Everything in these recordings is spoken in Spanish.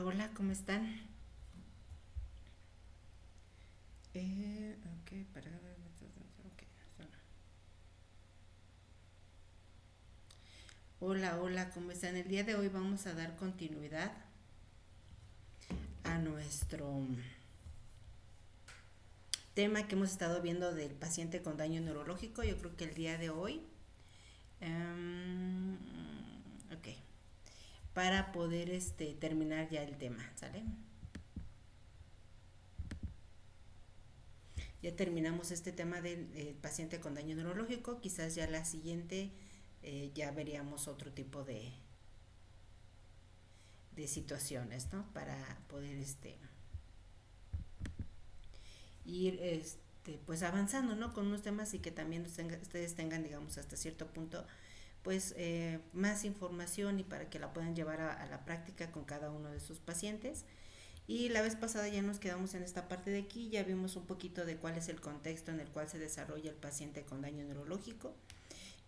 Hola, ¿cómo están? Ok, ok, Hola, hola, ¿cómo están? El día de hoy vamos a dar continuidad a nuestro tema que hemos estado viendo del paciente con daño neurológico. Yo creo que el día de hoy, um, ok, para poder terminar ya el tema, ¿sale? Ya terminamos este tema del paciente con daño neurológico. Quizás ya la siguiente ya veríamos otro tipo de situaciones, ¿no? Para poder ir pues avanzando, ¿no? Con unos temas y que también ustedes tengan, digamos, hasta cierto punto, pues más información y para que la puedan llevar a la práctica con cada uno de sus pacientes. Y la vez pasada ya nos quedamos en esta parte de aquí, ya vimos un poquito de cuál es el contexto en el cual se desarrolla el paciente con daño neurológico,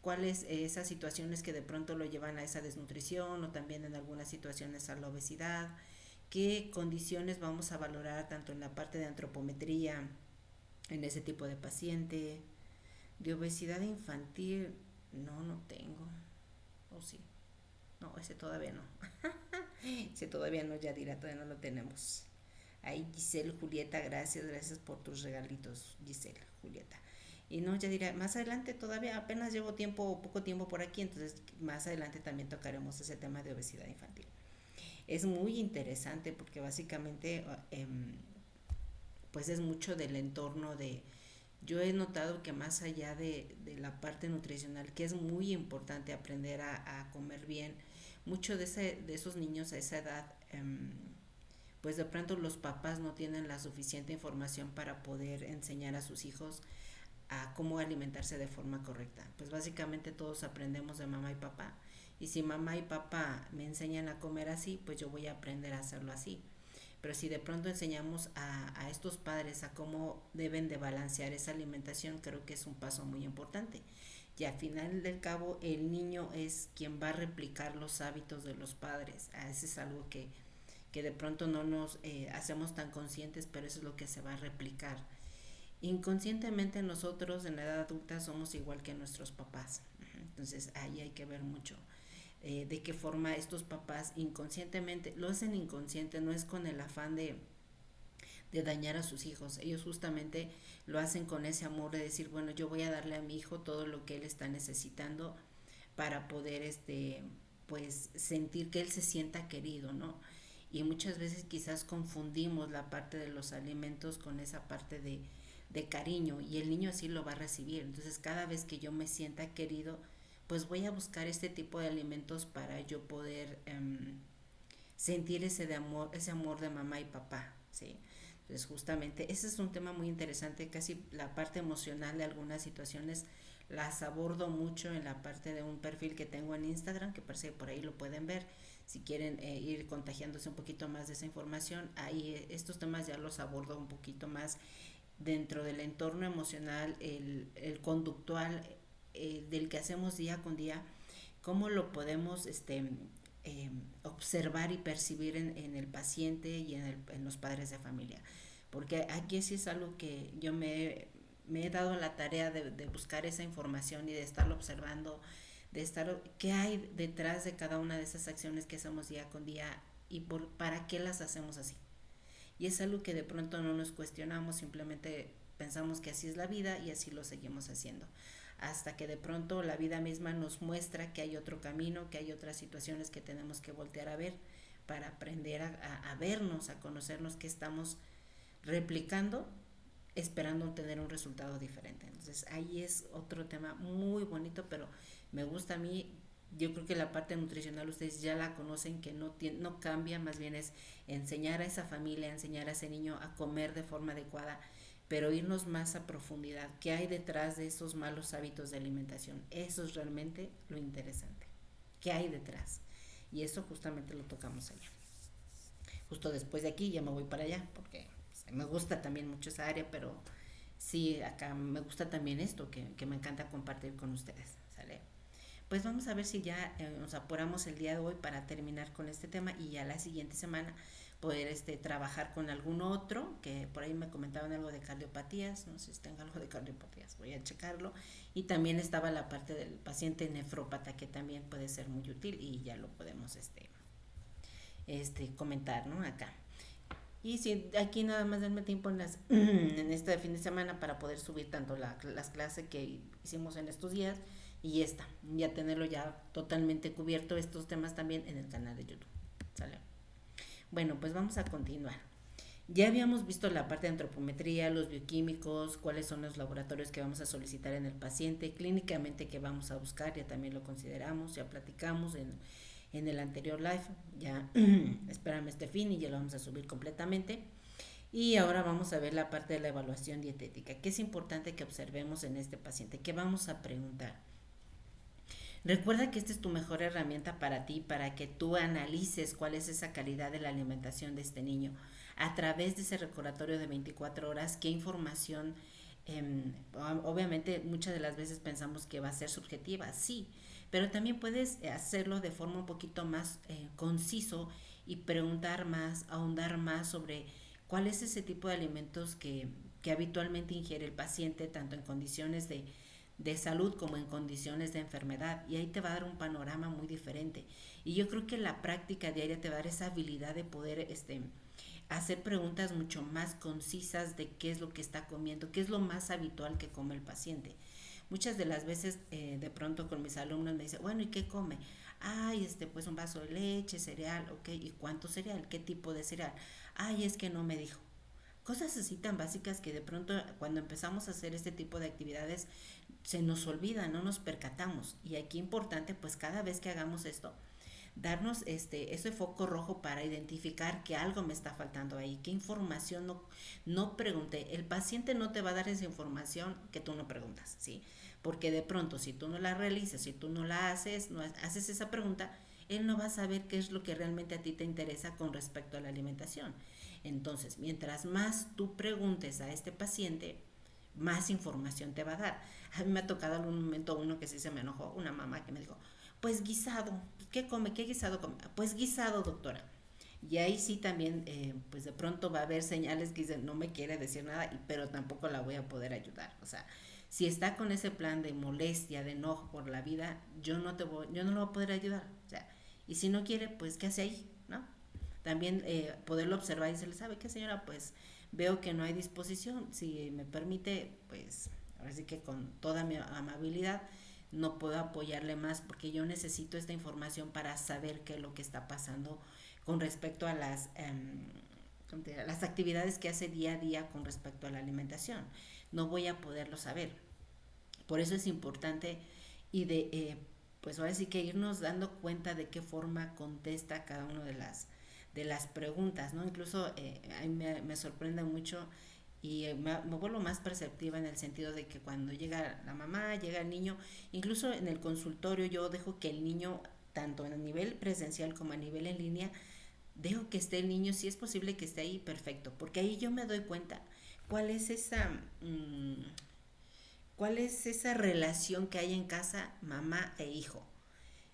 cuáles esas situaciones que de pronto lo llevan a esa desnutrición o también en algunas situaciones a la obesidad, qué condiciones vamos a valorar tanto en la parte de antropometría en ese tipo de paciente. De obesidad infantil, no, no tengo. ¿O sí? No, ese todavía no. Ese todavía no, Yadira, todavía no lo tenemos. Ahí Giselle, Julieta, gracias, gracias por tus regalitos, Giselle, Julieta. Y no, ya dirá, más adelante todavía apenas llevo tiempo, poco tiempo por aquí, entonces más adelante también tocaremos ese tema de obesidad infantil. Es muy interesante porque básicamente pues es mucho del entorno de... Yo he notado que más allá de la parte nutricional, que es muy importante aprender a comer bien, mucho de esos niños a esa edad pues de pronto los papás no tienen la suficiente información para poder enseñar a sus hijos a cómo alimentarse de forma correcta. Pues básicamente todos aprendemos de mamá y papá. Y si mamá y papá me enseñan a comer así, pues yo voy a aprender a hacerlo así. Pero si de pronto enseñamos a estos padres a cómo deben de balancear esa alimentación, creo que es un paso muy importante. Y al final del cabo, el niño es quien va a replicar los hábitos de los padres. Ese es algo que de pronto no nos hacemos tan conscientes, pero eso es lo que se va a replicar. Inconscientemente nosotros en la edad adulta somos igual que nuestros papás. Entonces ahí hay que ver mucho de qué forma estos papás inconscientemente, lo hacen inconsciente, no es con el afán de dañar a sus hijos. Ellos justamente lo hacen con ese amor de decir, bueno, yo voy a darle a mi hijo todo lo que él está necesitando para poder pues sentir que él se sienta querido, ¿no? Y muchas veces quizás confundimos la parte de los alimentos con esa parte de cariño y el niño así lo va a recibir. Entonces cada vez que yo me sienta querido, pues voy a buscar este tipo de alimentos para yo poder sentir ese amor de mamá y papá, ¿sí? Entonces justamente ese es un tema muy interesante, casi la parte emocional de algunas situaciones las abordo mucho en la parte de un perfil que tengo en Instagram, que parece que por ahí lo pueden ver. Si quieren ir contagiándose un poquito más de esa información, ahí estos temas ya los abordo un poquito más dentro del entorno emocional, el conductual, del que hacemos día con día, cómo lo podemos observar y percibir en el paciente y en los padres de familia. Porque aquí sí es algo que yo me he dado la tarea de buscar esa información y de estarlo observando, de estar qué hay detrás de cada una de esas acciones que hacemos día con día y para qué las hacemos así. Y es algo que de pronto no nos cuestionamos, simplemente pensamos que así es la vida y así lo seguimos haciendo. Hasta que de pronto la vida misma nos muestra que hay otro camino, que hay otras situaciones que tenemos que voltear a ver para aprender a vernos, a conocernos que estamos replicando, esperando tener un resultado diferente. Entonces ahí es otro tema muy bonito, pero me gusta a mí. Yo creo que la parte nutricional ustedes ya la conocen, que no cambia, más bien es enseñar a esa familia, enseñar a ese niño a comer de forma adecuada, pero irnos más a profundidad. ¿Qué hay detrás de esos malos hábitos de alimentación? Eso es realmente lo interesante. ¿Qué hay detrás? Y eso justamente lo tocamos allá. Justo después de aquí ya me voy para allá, porque pues, me gusta también mucho esa área, pero sí, acá me gusta también esto, que me encanta compartir con ustedes, ¿sale? Pues vamos a ver si ya nos apuramos el día de hoy para terminar con este tema y ya la siguiente semana poder trabajar con algún otro, que por ahí me comentaban algo de cardiopatías, no sé si tengo algo de cardiopatías, voy a checarlo. Y también estaba la parte del paciente nefrópata, que también puede ser muy útil y ya lo podemos comentar, ¿no? Acá. Y si aquí nada más denme tiempo en este fin de semana para poder subir tanto las clases que hicimos en estos días y ya tenerlo ya totalmente cubierto estos temas también en el canal de YouTube. ¿Sale? Bueno, pues vamos a continuar. Ya habíamos visto la parte de antropometría, los bioquímicos, cuáles son los laboratorios que vamos a solicitar en el paciente, clínicamente que vamos a buscar, ya también lo consideramos, ya platicamos en el anterior live, ya espérame este fin y ya lo vamos a subir completamente. Y ahora vamos a ver la parte de la evaluación dietética, que es importante que observemos en este paciente, que vamos a preguntar. Recuerda que esta es tu mejor herramienta para ti, para que tú analices cuál es esa calidad de la alimentación de este niño. A través de ese recordatorio de 24 horas, qué información, obviamente muchas de las veces pensamos que va a ser subjetiva, sí, pero también puedes hacerlo de forma un poquito más conciso y preguntar más, ahondar más sobre cuál es ese tipo de alimentos que habitualmente ingiere el paciente, tanto en condiciones de salud como en condiciones de enfermedad, y ahí te va a dar un panorama muy diferente. Y yo creo que la práctica diaria te va a dar esa habilidad de poder hacer preguntas mucho más concisas de qué es lo que está comiendo, qué es lo más habitual que come el paciente. Muchas de las veces de pronto con mis alumnos me dicen, bueno, ¿y qué come? Ay, pues un vaso de leche, cereal, ok, ¿y cuánto cereal? ¿Qué tipo de cereal? Ay, es que no me dijo. Cosas así tan básicas que de pronto cuando empezamos a hacer este tipo de actividades se nos olvida, no nos percatamos. Y aquí importante, pues cada vez que hagamos esto, darnos ese foco rojo para identificar que algo me está faltando ahí, qué información no pregunté. El paciente no te va a dar esa información que tú no preguntas, ¿sí? Porque de pronto si tú no la realizas, si tú no la haces, no haces esa pregunta, él no va a saber qué es lo que realmente a ti te interesa con respecto a la alimentación. Entonces, mientras más tú preguntes a este paciente, más información te va a dar. A mí me ha tocado en algún momento uno que sí se me enojó, una mamá que me dijo, pues guisado, ¿qué come? ¿Qué guisado come? Pues guisado, doctora. Y ahí sí también, pues de pronto va a haber señales que dicen, no me quiere decir nada, pero tampoco la voy a poder ayudar. O sea, si está con ese plan de molestia, de enojo por la vida, yo no lo voy a poder ayudar. O sea, y si no quiere, pues ¿qué hace ahí? ¿No? También poderlo observar y se le sabe que señora, pues veo que no hay disposición, si me permite, pues ahora sí que con toda mi amabilidad no puedo apoyarle más porque yo necesito esta información para saber qué es lo que está pasando con respecto a las actividades que hace día a día con respecto a la alimentación. No voy a poderlo saber. Por eso es importante y pues ahora sí que irnos dando cuenta de qué forma contesta cada una de las preguntas, ¿no? Incluso a mí me sorprende mucho y me vuelvo más perceptiva en el sentido de que cuando llega la mamá, llega el niño, incluso en el consultorio yo dejo que el niño, tanto en el nivel presencial como a nivel en línea, dejo que esté el niño, si es posible que esté ahí, perfecto, porque ahí yo me doy cuenta cuál es esa relación que hay en casa mamá e hijo,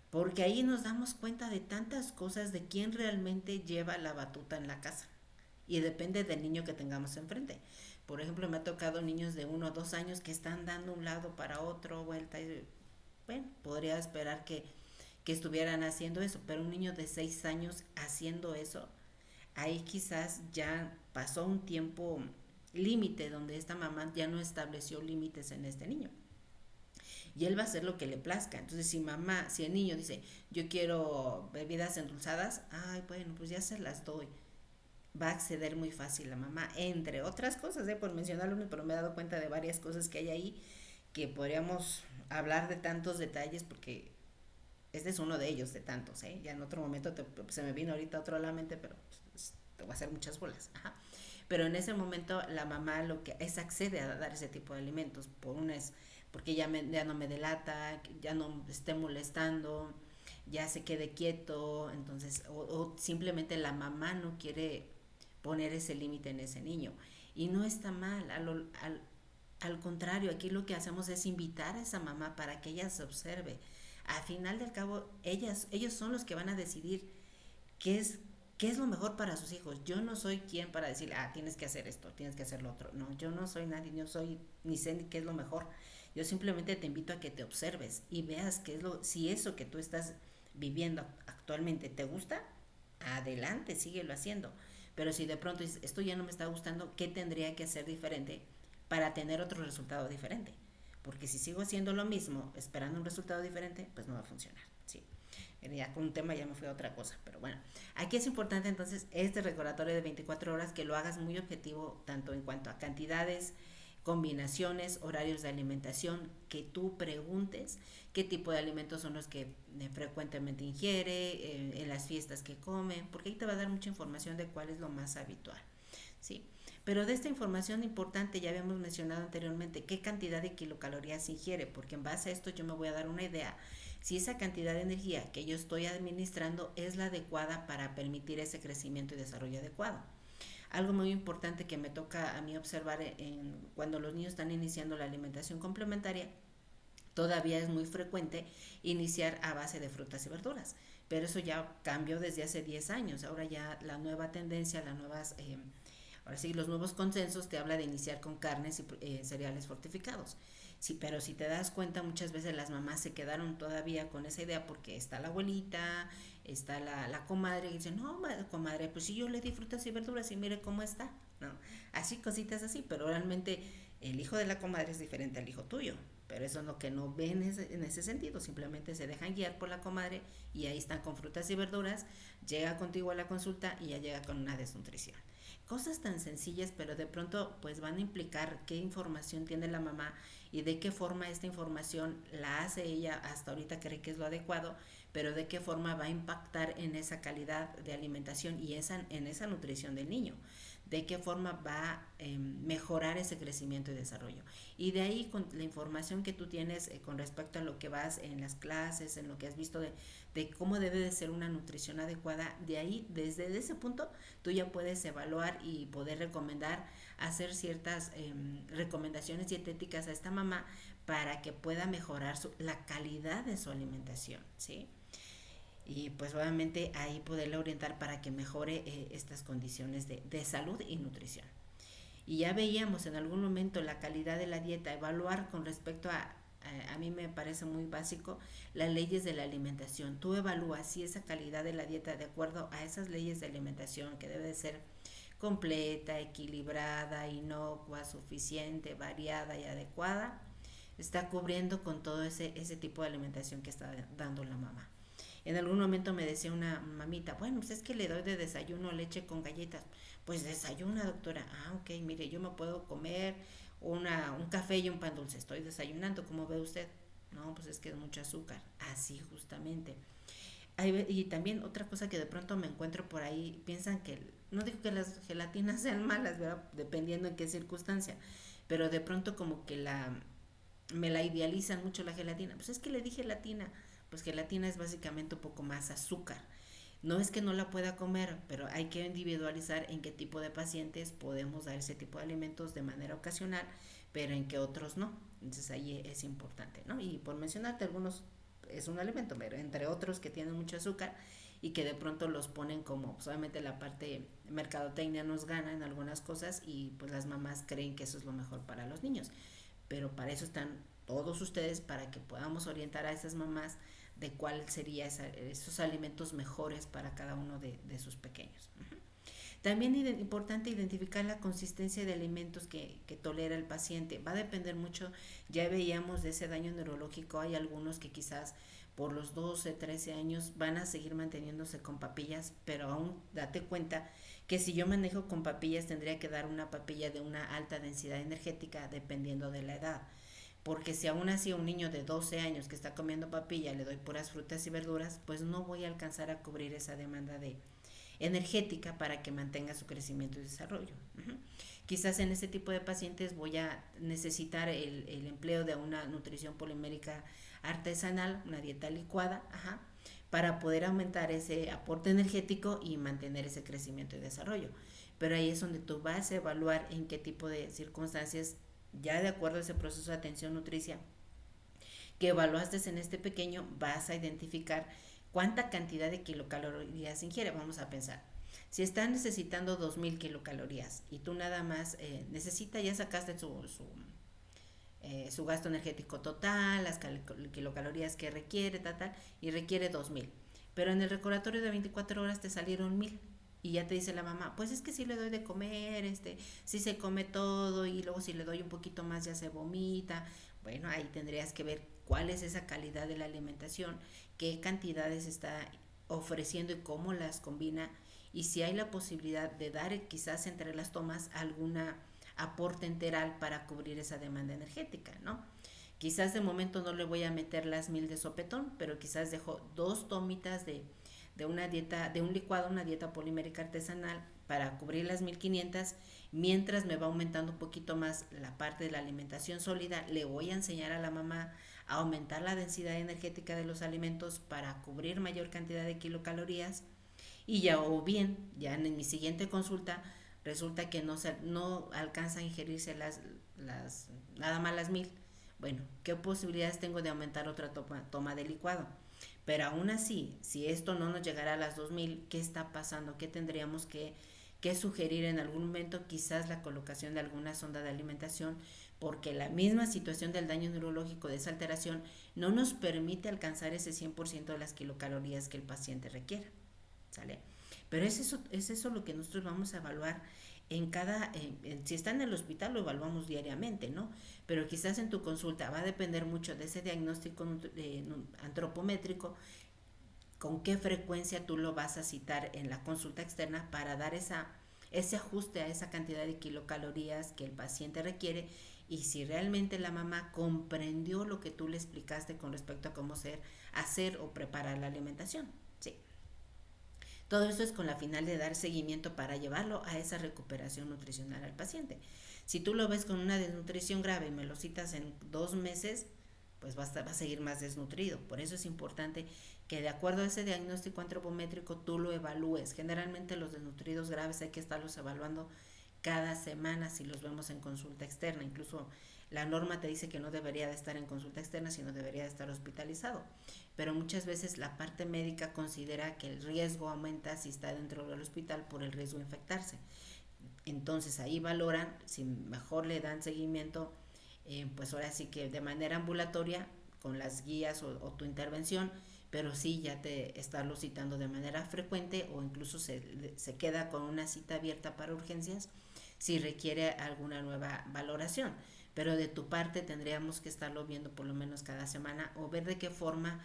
porque ahí nos damos cuenta de tantas cosas de quién realmente lleva la batuta en la casa y depende del niño que tengamos enfrente. Por ejemplo, me ha tocado niños de 1 o 2 años que están dando un lado para otro, vuelta y bueno, podría esperar que estuvieran haciendo eso, pero un niño de 6 años haciendo eso, ahí quizás ya pasó un tiempo límite donde esta mamá ya no estableció límites en este niño y él va a hacer lo que le plazca. Entonces, si el niño dice, yo quiero bebidas endulzadas, ay, bueno, pues ya se las doy. Va a acceder muy fácil la mamá, entre otras cosas, por mencionarlo, pero me he dado cuenta de varias cosas que hay ahí que podríamos hablar de tantos detalles porque este es uno de ellos, de tantos, Ya en otro momento se me vino ahorita otro a la mente, pero pues, te voy a hacer muchas bolas, ajá. Pero en ese momento la mamá lo que es accede a dar ese tipo de alimentos, por una es porque ya no me delata, ya no esté molestando, ya se quede quieto, entonces, o simplemente la mamá no quiere poner ese límite en ese niño. Y no está mal, al contrario, aquí lo que hacemos es invitar a esa mamá para que ella se observe. Al final del cabo, ellos son los que van a decidir qué es qué es lo mejor para sus hijos. Yo no soy quien para decir, tienes que hacer esto, tienes que hacer lo otro. No, yo no soy nadie, yo soy, ni sé ni qué es lo mejor. Yo simplemente te invito a que te observes y veas qué es si eso que tú estás viviendo actualmente te gusta, adelante, síguelo haciendo. Pero si de pronto dices, esto ya no me está gustando, ¿qué tendría que hacer diferente para tener otro resultado diferente? Porque si sigo haciendo lo mismo, esperando un resultado diferente, pues no va a funcionar, ¿sí? Ya con un tema ya me fui a otra cosa, pero bueno, aquí es importante entonces este recordatorio de 24 horas que lo hagas muy objetivo, tanto en cuanto a cantidades, combinaciones, horarios de alimentación, que tú preguntes qué tipo de alimentos son los que frecuentemente ingiere, en las fiestas que come, porque ahí te va a dar mucha información de cuál es lo más habitual, ¿sí? Pero de esta información importante ya habíamos mencionado anteriormente qué cantidad de kilocalorías ingiere, porque en base a esto yo me voy a dar una idea si esa cantidad de energía que yo estoy administrando es la adecuada para permitir ese crecimiento y desarrollo adecuado. Algo muy importante que me toca a mí observar cuando los niños están iniciando la alimentación complementaria, todavía es muy frecuente iniciar a base de frutas y verduras, pero eso ya cambió desde hace 10 años. Ahora ya la nueva tendencia, ahora sí, los nuevos consensos te habla de iniciar con carnes y cereales fortificados. Sí, pero si te das cuenta, muchas veces las mamás se quedaron todavía con esa idea porque está la abuelita, está la comadre y dicen, no, comadre, pues si yo le di frutas y verduras y mire cómo está, ¿no? Así, cositas así, pero realmente el hijo de la comadre es diferente al hijo tuyo. Pero eso es lo que no ven en ese sentido, simplemente se dejan guiar por la comadre y ahí están con frutas y verduras, llega contigo a la consulta y ya llega con una desnutrición. Cosas tan sencillas, pero de pronto pues van a implicar qué información tiene la mamá y de qué forma esta información la hace ella, hasta ahorita cree que es lo adecuado, pero de qué forma va a impactar en esa calidad de alimentación y en esa nutrición del niño, de qué forma va a mejorar ese crecimiento y desarrollo. Y de ahí, con la información que tú tienes con respecto a lo que vas en las clases, en lo que has visto de cómo debe de ser una nutrición adecuada, de ahí, desde ese punto, tú ya puedes evaluar y poder recomendar, hacer ciertas recomendaciones dietéticas a esta mamá para que pueda mejorar la calidad de su alimentación, ¿sí? Y pues obviamente ahí poderle orientar para que mejore estas condiciones de salud y nutrición. Y ya veíamos en algún momento la calidad de la dieta, evaluar con respecto a mí me parece muy básico, las leyes de la alimentación. Tú evalúas si esa calidad de la dieta, de acuerdo a esas leyes de alimentación, que debe de ser completa, equilibrada, inocua, suficiente, variada y adecuada, está cubriendo con todo ese tipo de alimentación que está dando la mamá. En algún momento me decía una mamita, bueno, pues es que le doy de desayuno leche con galletas. Pues desayuna, doctora. Ok, mire, yo me puedo comer un café y un pan dulce. Estoy desayunando, ¿cómo ve usted? No, pues es que es mucho azúcar. Así justamente. Y también otra cosa que de pronto me encuentro por ahí, piensan que, no digo que las gelatinas sean malas, ¿verdad? Dependiendo en qué circunstancia, pero de pronto como que me la idealizan mucho la gelatina. Pues es que le di gelatina, pues gelatina es básicamente un poco más azúcar. No es que no la pueda comer, pero hay que individualizar en qué tipo de pacientes podemos dar ese tipo de alimentos de manera ocasional, pero en qué otros no. Entonces ahí es importante, ¿no? Y por mencionarte algunos, es un alimento, pero entre otros que tienen mucho azúcar y que de pronto los ponen como, pues obviamente la parte mercadotecnia nos gana en algunas cosas y pues las mamás creen que eso es lo mejor para los niños. Pero para eso están todos ustedes, para que podamos orientar a esas mamás de cuál sería esos alimentos mejores para cada uno de sus pequeños. También es importante identificar la consistencia de alimentos que tolera el paciente. Va a depender mucho, ya veíamos de ese daño neurológico, hay algunos que quizás por los 12, 13 años van a seguir manteniéndose con papillas, pero aún date cuenta que si yo manejo con papillas tendría que dar una papilla de una alta densidad energética dependiendo de la edad. Porque si aún así a un niño de 12 años que está comiendo papilla le doy puras frutas y verduras, pues no voy a alcanzar a cubrir esa demanda energética para que mantenga su crecimiento y desarrollo. Quizás en este tipo de pacientes voy a necesitar el empleo de una nutrición polimérica artesanal, una dieta licuada, para poder aumentar ese aporte energético y mantener ese crecimiento y desarrollo. Pero ahí es donde tú vas a evaluar en qué tipo de circunstancias, ya de acuerdo a ese proceso de atención nutricia que evaluaste en este pequeño, vas a identificar cuánta cantidad de kilocalorías ingiere. Vamos a pensar, Si está necesitando 2000 kilocalorías y tú nada más necesita, ya sacaste su gasto energético total, las kilocalorías que requiere, y requiere 2000. Pero en el recordatorio de 24 horas te salieron 1000. Y ya te dice la mamá, pues es que si le doy de comer, si se come todo y luego si le doy un poquito más ya se vomita. Bueno, ahí tendrías que ver cuál es esa calidad de la alimentación, qué cantidades está ofreciendo y cómo las combina, y si hay la posibilidad de dar quizás entre las tomas alguna aporte enteral para cubrir esa demanda energética, ¿no? Quizás de momento no le voy a meter las 1000 de sopetón, pero quizás dejo 2 tomitas de una dieta, de un licuado, una dieta polimérica artesanal para cubrir las 1500, mientras me va aumentando un poquito más la parte de la alimentación sólida. Le voy a enseñar a la mamá a aumentar la densidad energética de los alimentos para cubrir mayor cantidad de kilocalorías, y ya, o bien, ya en mi siguiente consulta resulta que no alcanza a ingerirse nada más las 1000. Bueno, ¿qué posibilidades tengo de aumentar otra toma de licuado? Pero aún así, si esto no nos llegara a las 2000, ¿qué está pasando? ¿Qué tendríamos que sugerir en algún momento? Quizás la colocación de alguna sonda de alimentación, porque la misma situación del daño neurológico de esa alteración no nos permite alcanzar ese 100% de las kilocalorías que el paciente requiere, ¿sale? Pero es eso lo que nosotros vamos a evaluar si está en el hospital lo evaluamos diariamente, ¿no? Pero quizás en tu consulta va a depender mucho de ese diagnóstico antropométrico, con qué frecuencia tú lo vas a citar en la consulta externa para dar ese ajuste a esa cantidad de kilocalorías que el paciente requiere, y si realmente la mamá comprendió lo que tú le explicaste con respecto a cómo hacer o preparar la alimentación. Sí. Todo eso es con la final de dar seguimiento para llevarlo a esa recuperación nutricional al paciente. Si tú lo ves con una desnutrición grave y me lo citas en 2 meses, pues va a seguir más desnutrido. Por eso es importante que de acuerdo a ese diagnóstico antropométrico tú lo evalúes. Generalmente los desnutridos graves hay que estarlos evaluando cada semana si los vemos en consulta externa. Incluso la norma te dice que no debería de estar en consulta externa, sino debería de estar hospitalizado. Pero muchas veces la parte médica considera que el riesgo aumenta si está dentro del hospital por el riesgo de infectarse. Entonces ahí valoran si mejor le dan seguimiento, pues ahora sí que de manera ambulatoria con las guías o tu intervención, pero sí ya te estarlo citando de manera frecuente, o incluso se queda con una cita abierta para urgencias si requiere alguna nueva valoración. Pero de tu parte tendríamos que estarlo viendo por lo menos cada semana, o ver de qué forma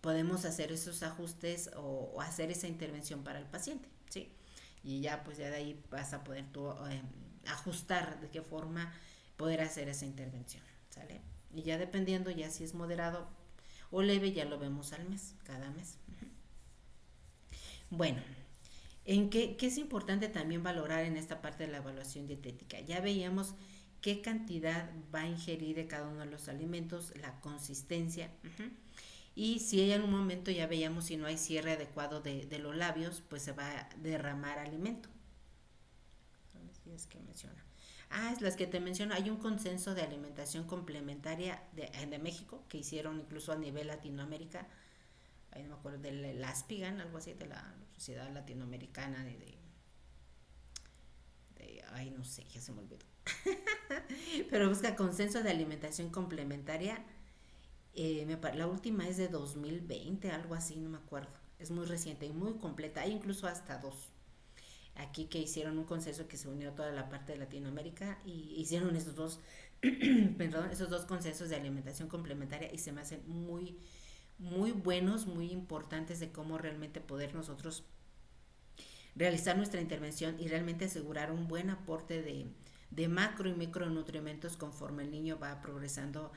podemos hacer esos ajustes o hacer esa intervención para el paciente, ¿sí? Y ya pues ya de ahí vas a poder tú ajustar de qué forma poder hacer esa intervención, ¿sale? Y ya dependiendo, ya si es moderado o leve, ya lo vemos al mes, cada mes. Bueno, ¿qué es importante también valorar en esta parte de la evaluación dietética? Ya veíamos qué cantidad va a ingerir de cada uno de los alimentos, la consistencia. Y si hay algún momento, ya veíamos, si no hay cierre adecuado de los labios, pues se va a derramar alimento. Es que menciona. Es las que te menciono. Hay un consenso de alimentación complementaria de México, que hicieron incluso a nivel Latinoamérica. Ahí no me acuerdo, del ASPIGAN, algo así, de la Sociedad Latinoamericana ay, no sé, ya se me olvidó. Pero busca consenso de alimentación complementaria. La última es de 2020, algo así, no me acuerdo. Es muy reciente y muy completa. Hay incluso hasta 2. Aquí que hicieron un consenso que se unió toda la parte de Latinoamérica y hicieron esos dos, esos 2 consensos de alimentación complementaria, y se me hacen muy, muy buenos, muy importantes de cómo realmente poder nosotros realizar nuestra intervención y realmente asegurar un buen aporte de macro y micronutrientes conforme el niño va progresando,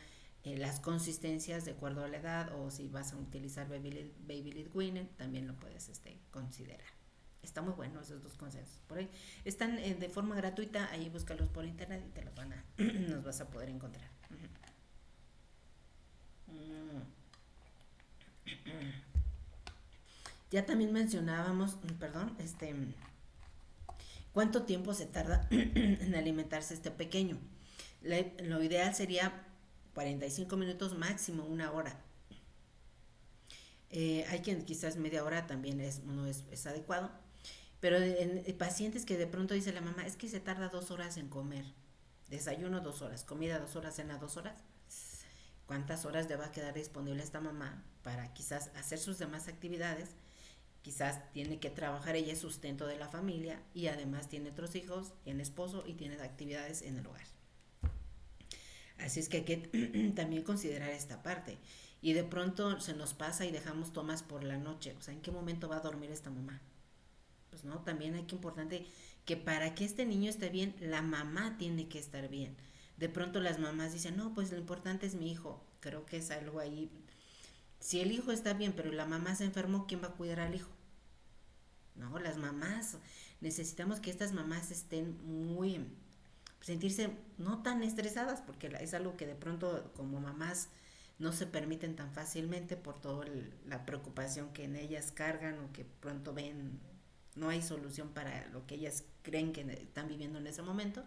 las consistencias de acuerdo a la edad, o si vas a utilizar baby lead weaning, también lo puedes considerar. Está muy bueno esos 2 consensos. Por ahí están de forma gratuita, ahí búscalos por internet y te los nos vas a poder encontrar. Ya también mencionábamos, ¿cuánto tiempo se tarda en alimentarse este pequeño? Lo ideal sería 45 minutos, máximo 1 hora. Hay quien quizás media hora también no es adecuado, Pero en pacientes que de pronto dice la mamá, es que se tarda 2 horas en comer, desayuno 2 horas, comida 2 horas, cena 2 horas, ¿cuántas horas le va a quedar disponible a esta mamá para quizás hacer sus demás actividades? Quizás tiene que trabajar, ella es sustento de la familia y además tiene otros hijos, tiene esposo y tiene actividades en el hogar. Así es que hay que también considerar esta parte. Y de pronto se nos pasa y dejamos tomas por la noche. O sea, ¿en qué momento va a dormir esta mamá? Pues no, también hay que importante que para que este niño esté bien, la mamá tiene que estar bien. De pronto las mamás dicen, no, pues lo importante es mi hijo. Creo que es algo ahí. Si el hijo está bien, pero la mamá se enfermó, ¿quién va a cuidar al hijo? No, las mamás, necesitamos que estas mamás estén muy, sentirse no tan estresadas, porque es algo que de pronto como mamás no se permiten tan fácilmente por toda la preocupación que en ellas cargan o que pronto ven no hay solución para lo que ellas creen que están viviendo en ese momento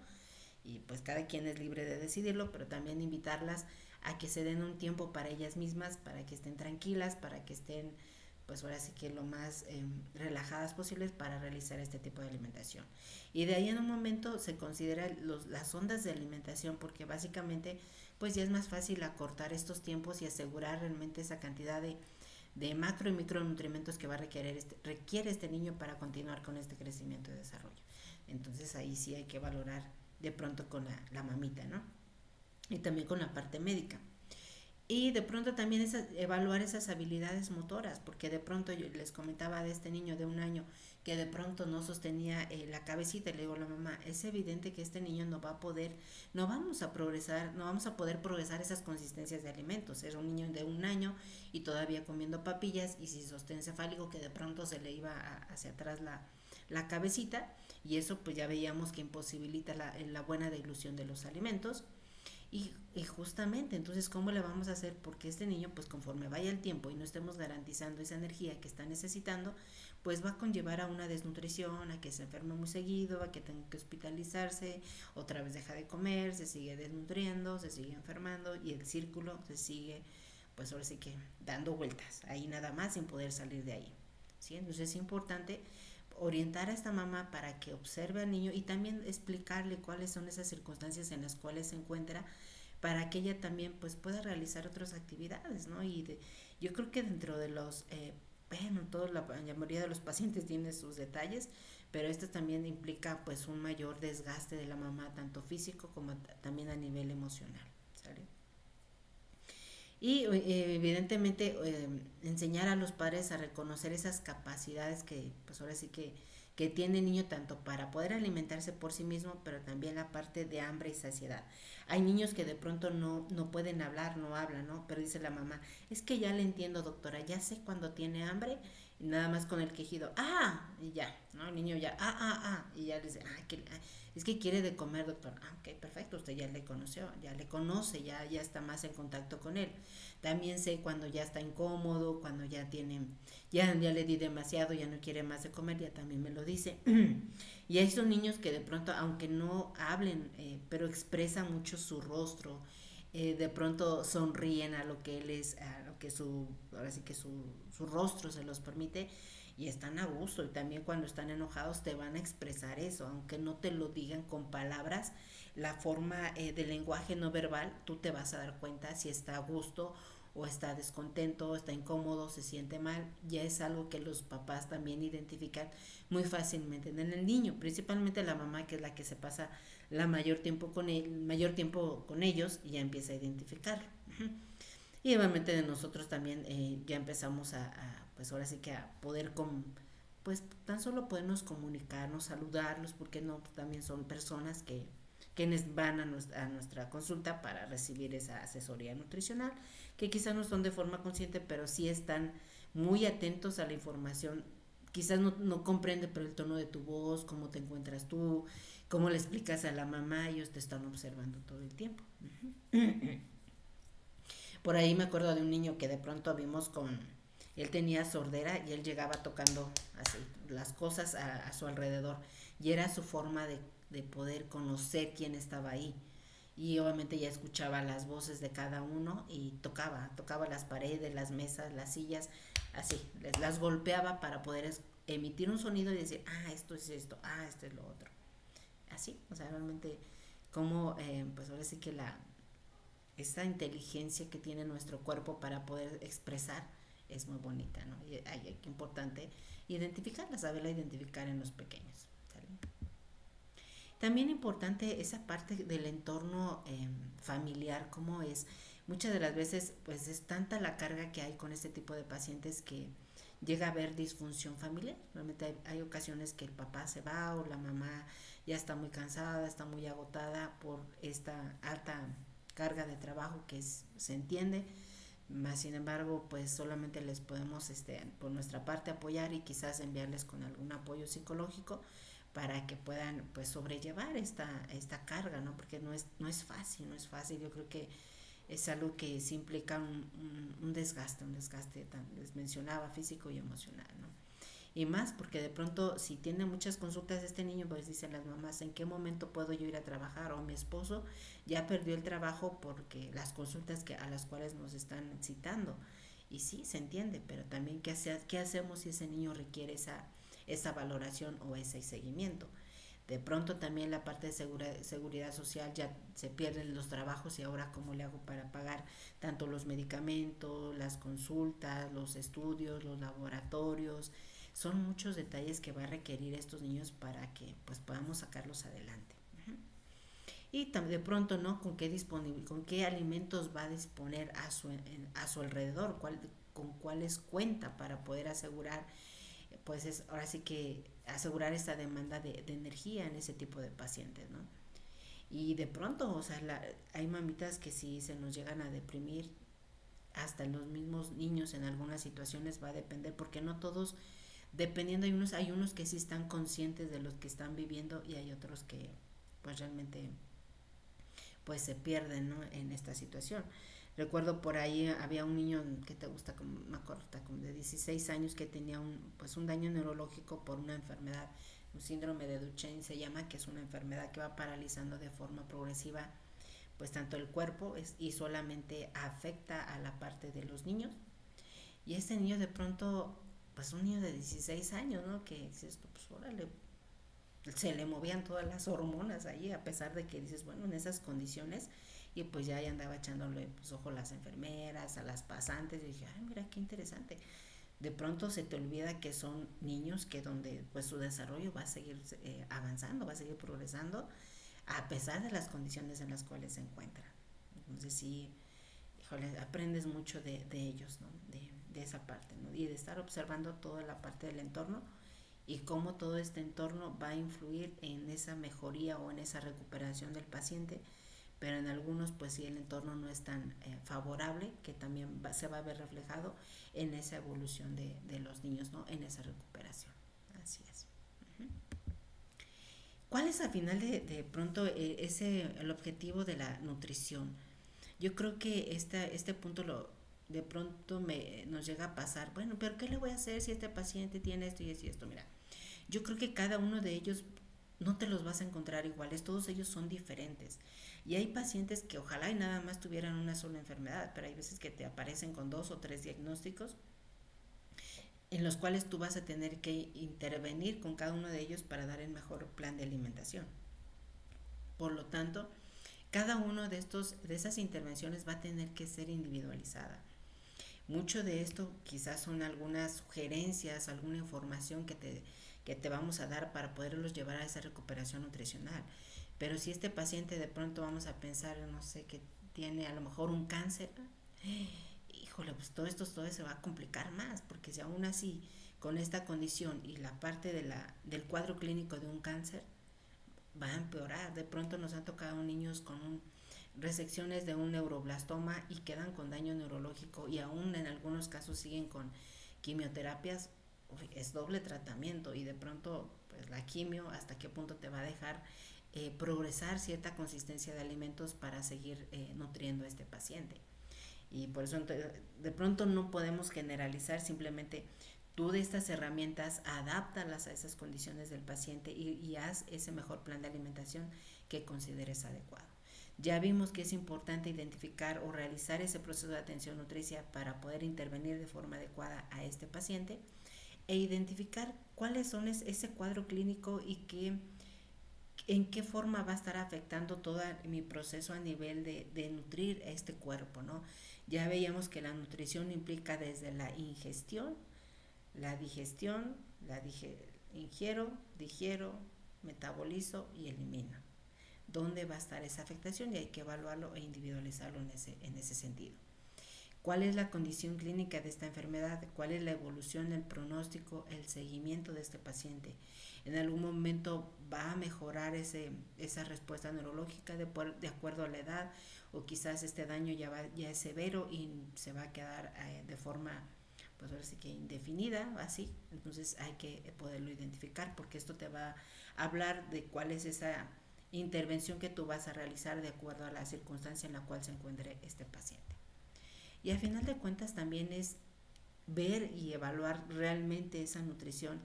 y pues cada quien es libre de decidirlo, pero también invitarlas a que se den un tiempo para ellas mismas, para que estén tranquilas, para que estén pues ahora sí que lo más relajadas posibles para realizar este tipo de alimentación. Y de ahí en un momento se considera las ondas de alimentación porque básicamente pues ya es más fácil acortar estos tiempos y asegurar realmente esa cantidad de macro y micronutrientes que va a requiere este niño para continuar con este crecimiento y desarrollo. Entonces ahí sí hay que valorar de pronto con la mamita, ¿no? Y también con la parte médica. Y de pronto también evaluar esas habilidades motoras, porque de pronto yo les comentaba de este niño de 1 año que de pronto no sostenía la cabecita y le digo a la mamá, es evidente que este niño no va a poder, no vamos a progresar, no vamos a poder progresar esas consistencias de alimentos. Era un niño de 1 año y todavía comiendo papillas y sin sostén cefálico que de pronto se le iba hacia atrás la cabecita y eso pues ya veíamos que imposibilita la buena dilución de los alimentos. Y justamente, entonces, ¿cómo le vamos a hacer? Porque este niño, pues conforme vaya el tiempo y no estemos garantizando esa energía que está necesitando, pues va a conllevar a una desnutrición, a que se enferme muy seguido, a que tenga que hospitalizarse, otra vez deja de comer, se sigue desnutriendo, se sigue enfermando y el círculo se sigue, pues ahora sí que dando vueltas, ahí nada más sin poder salir de ahí. ¿Sí? Entonces es importante orientar a esta mamá para que observe al niño y también explicarle cuáles son esas circunstancias en las cuales se encuentra para que ella también pues pueda realizar otras actividades, ¿no? Yo creo que dentro de bueno, la mayoría de los pacientes tiene sus detalles, pero esto también implica pues un mayor desgaste de la mamá, tanto físico como también a nivel emocional, ¿sale? Y evidentemente enseñar a los padres a reconocer esas capacidades que pues ahora sí que tiene el niño tanto para poder alimentarse por sí mismo, pero también la parte de hambre y saciedad. Hay niños que de pronto no pueden hablar, no hablan, ¿no? Pero dice la mamá, es que ya le entiendo, doctora, ya sé cuando tiene hambre, y nada más con el quejido, y ya, ¿no? El niño ya, y ya le dice, es que quiere de comer, doctor. Ok, perfecto, usted ya le conoció, ya le conoce, ya está más en contacto con él. También sé cuando ya está incómodo, cuando ya le di demasiado, ya no quiere más de comer, ya también me lo dice. Y hay esos niños que de pronto, aunque no hablen, pero expresan mucho su rostro, de pronto sonríen a lo que él es, a lo que ahora sí que su rostro se los permite y están a gusto y también cuando están enojados te van a expresar eso, aunque no te lo digan con palabras, la forma del lenguaje no verbal, tú te vas a dar cuenta si está a gusto o está descontento, está incómodo, se siente mal, ya es algo que los papás también identifican muy fácilmente en el niño, principalmente la mamá que es la que se pasa la mayor tiempo con ellos y ya empieza a identificarlo. Y obviamente de nosotros también ya empezamos pues ahora sí que a poder pues tan solo podernos comunicarnos, saludarlos, porque no, también son personas quienes van a nuestra consulta para recibir esa asesoría nutricional, que quizás no son de forma consciente, pero sí están muy atentos a la información. Quizás no comprende, pero el tono de tu voz, cómo te encuentras tú, cómo le explicas a la mamá, ellos te están observando todo el tiempo. Por ahí me acuerdo de un niño que de pronto vimos él tenía sordera y él llegaba tocando así las cosas a su alrededor y era su forma de poder conocer quién estaba ahí y obviamente ya escuchaba las voces de cada uno y tocaba las paredes, las mesas, las sillas, así, las golpeaba para poder emitir un sonido y decir, esto es esto, esto es lo otro. Así, o sea, realmente como, pues ahora sí que esa inteligencia que tiene nuestro cuerpo para poder expresar es muy bonita, ¿no? Y hay que importante identificarla, saberla identificar en los pequeños. ¿Sale? También importante esa parte del entorno familiar, cómo es. Muchas de las veces, pues es tanta la carga que hay con este tipo de pacientes que llega a haber disfunción familiar. Realmente hay ocasiones que el papá se va o la mamá ya está muy cansada, está muy agotada por esta alta carga de trabajo que se entiende, más sin embargo pues solamente les podemos por nuestra parte apoyar y quizás enviarles con algún apoyo psicológico para que puedan pues sobrellevar esta carga, ¿no? Porque no es fácil, no es fácil. Yo creo que es algo que sí implica un desgaste, les mencionaba, físico y emocional, ¿no? Y más porque de pronto si tiene muchas consultas este niño, pues dicen las mamás, ¿en qué momento puedo yo ir a trabajar? O mi esposo ya perdió el trabajo porque las consultas a las cuales nos están citando. Y sí, se entiende, pero también qué hacemos si ese niño requiere esa valoración o ese seguimiento. De pronto también la parte de seguridad social ya se pierden los trabajos y ahora cómo le hago para pagar tanto los medicamentos, las consultas, los estudios, los laboratorios. Son muchos detalles que va a requerir estos niños para que pues podamos sacarlos adelante. Y de pronto, ¿no? Con qué alimentos va a disponer a su alrededor, con cuáles cuenta para poder asegurar, pues ahora sí que asegurar esta demanda de energía en ese tipo de pacientes, ¿no? Y de pronto, o sea, hay mamitas que si se nos llegan a deprimir, hasta los mismos niños en algunas situaciones va a depender, porque no todos, dependiendo, hay unos que sí están conscientes de lo que están viviendo y hay otros que pues realmente pues se pierden, ¿no? En esta situación. Recuerdo por ahí había un niño que te gusta, como me acuerdo, como de 16 años que tenía un daño neurológico por una enfermedad, un síndrome de Duchenne se llama, que es una enfermedad que va paralizando de forma progresiva pues tanto el cuerpo y solamente afecta a la parte de los niños. Y este niño de pronto, pues un niño de 16 años, ¿no? Que dices, pues órale, se le movían todas las hormonas ahí, a pesar de que dices, bueno, en esas condiciones, y pues ya andaba echándole pues ojo a las enfermeras, a las pasantes, y dije, ay, mira qué interesante. De pronto se te olvida que son niños que donde pues su desarrollo va a seguir avanzando, va a seguir progresando, a pesar de las condiciones en las cuales se encuentran. Entonces sí, híjole, aprendes mucho de ellos, ¿no? De esa parte, ¿no? Y de estar observando toda la parte del entorno y cómo todo este entorno va a influir en esa mejoría o en esa recuperación del paciente, pero en algunos pues si el entorno no es tan favorable, que también se va a ver reflejado en esa evolución de los niños, ¿no? En esa recuperación. Así es. Uh-huh. ¿Cuál es al final de pronto el objetivo de la nutrición? Yo creo que este punto de pronto nos llega a pasar, bueno, pero ¿qué le voy a hacer si este paciente tiene esto y esto y esto? Mira, yo creo que cada uno de ellos no te los vas a encontrar iguales, todos ellos son diferentes. Y hay pacientes que ojalá y nada más tuvieran una sola enfermedad, pero hay veces que te aparecen con 2 o 3 diagnósticos en los cuales tú vas a tener que intervenir con cada uno de ellos para dar el mejor plan de alimentación. Por lo tanto, cada uno de esas intervenciones va a tener que ser individualizada. Mucho de esto quizás son algunas sugerencias, alguna información que te vamos a dar para poderlos llevar a esa recuperación nutricional. Pero si este paciente de pronto vamos a pensar, no sé, que tiene a lo mejor un cáncer, híjole, pues todo se va a complicar más, porque si aún así con esta condición y la parte del cuadro clínico de un cáncer va a empeorar. De pronto nos han tocado niños con resecciones de un neuroblastoma y quedan con daño neurológico y aún en algunos casos siguen con quimioterapias. Es doble tratamiento y de pronto pues la quimio hasta qué punto te va a dejar progresar cierta consistencia de alimentos para seguir nutriendo a este paciente. Y por eso de pronto no podemos generalizar, simplemente tú de estas herramientas adáptalas a esas condiciones del paciente y haz ese mejor plan de alimentación que consideres adecuado. Ya vimos que es importante identificar o realizar ese proceso de atención nutricia para poder intervenir de forma adecuada a este paciente. e identificar cuáles son ese cuadro clínico y en qué forma va a estar afectando todo mi proceso a nivel de nutrir este cuerpo, ¿no? Ya veíamos que la nutrición implica desde la ingestión, la digestión, ingiero, digiero, metabolizo y elimino. ¿Dónde va a estar esa afectación? Y hay que evaluarlo e individualizarlo en ese sentido. ¿Cuál es la condición clínica de esta enfermedad? ¿Cuál es la evolución, el pronóstico, el seguimiento de este paciente? ¿En algún momento va a mejorar esa respuesta neurológica de acuerdo a la edad? ¿O quizás este daño ya es severo y se va a quedar de forma, pues ahora sí que indefinida, así? Entonces hay que poderlo identificar, porque esto te va a hablar de cuál es esa intervención que tú vas a realizar de acuerdo a la circunstancia en la cual se encuentre este paciente. Y al final de cuentas también es ver y evaluar realmente esa nutrición.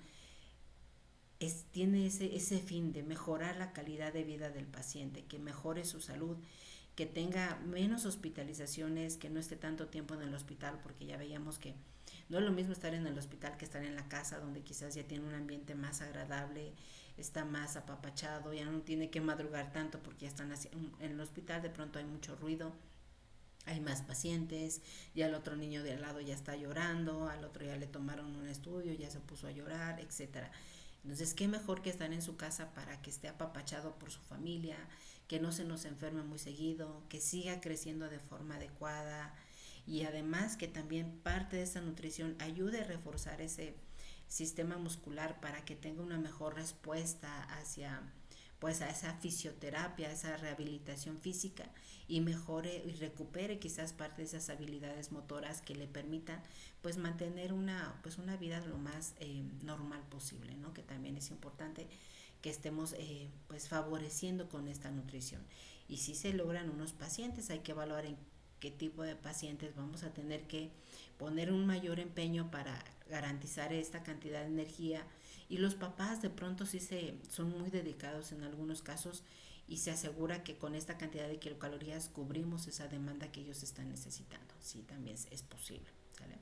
Tiene ese fin de mejorar la calidad de vida del paciente, que mejore su salud, que tenga menos hospitalizaciones, que no esté tanto tiempo en el hospital, porque ya veíamos que no es lo mismo estar en el hospital que estar en la casa, donde quizás ya tiene un ambiente más agradable, está más apapachado, ya no tiene que madrugar tanto porque ya están en el hospital, de pronto hay mucho ruido, hay más pacientes, ya el otro niño de al lado ya está llorando, al otro ya le tomaron un estudio, ya se puso a llorar, etcétera. Entonces, qué mejor que estar en su casa para que esté apapachado por su familia, que no se nos enferme muy seguido, que siga creciendo de forma adecuada y además que también parte de esa nutrición ayude a reforzar ese sistema muscular para que tenga una mejor respuesta hacia pues a esa fisioterapia, a esa rehabilitación física y mejore y recupere quizás parte de esas habilidades motoras que le permitan pues mantener una vida lo más normal posible, ¿no? Que también es importante que estemos pues favoreciendo con esta nutrición. Y si se logran unos pacientes, hay que evaluar en qué tipo de pacientes vamos a tener que poner un mayor empeño para garantizar esta cantidad de energía. Y los papás de pronto son muy dedicados en algunos casos y se asegura que con esta cantidad de kilocalorías cubrimos esa demanda que ellos están necesitando. Sí, también es posible, ¿sale?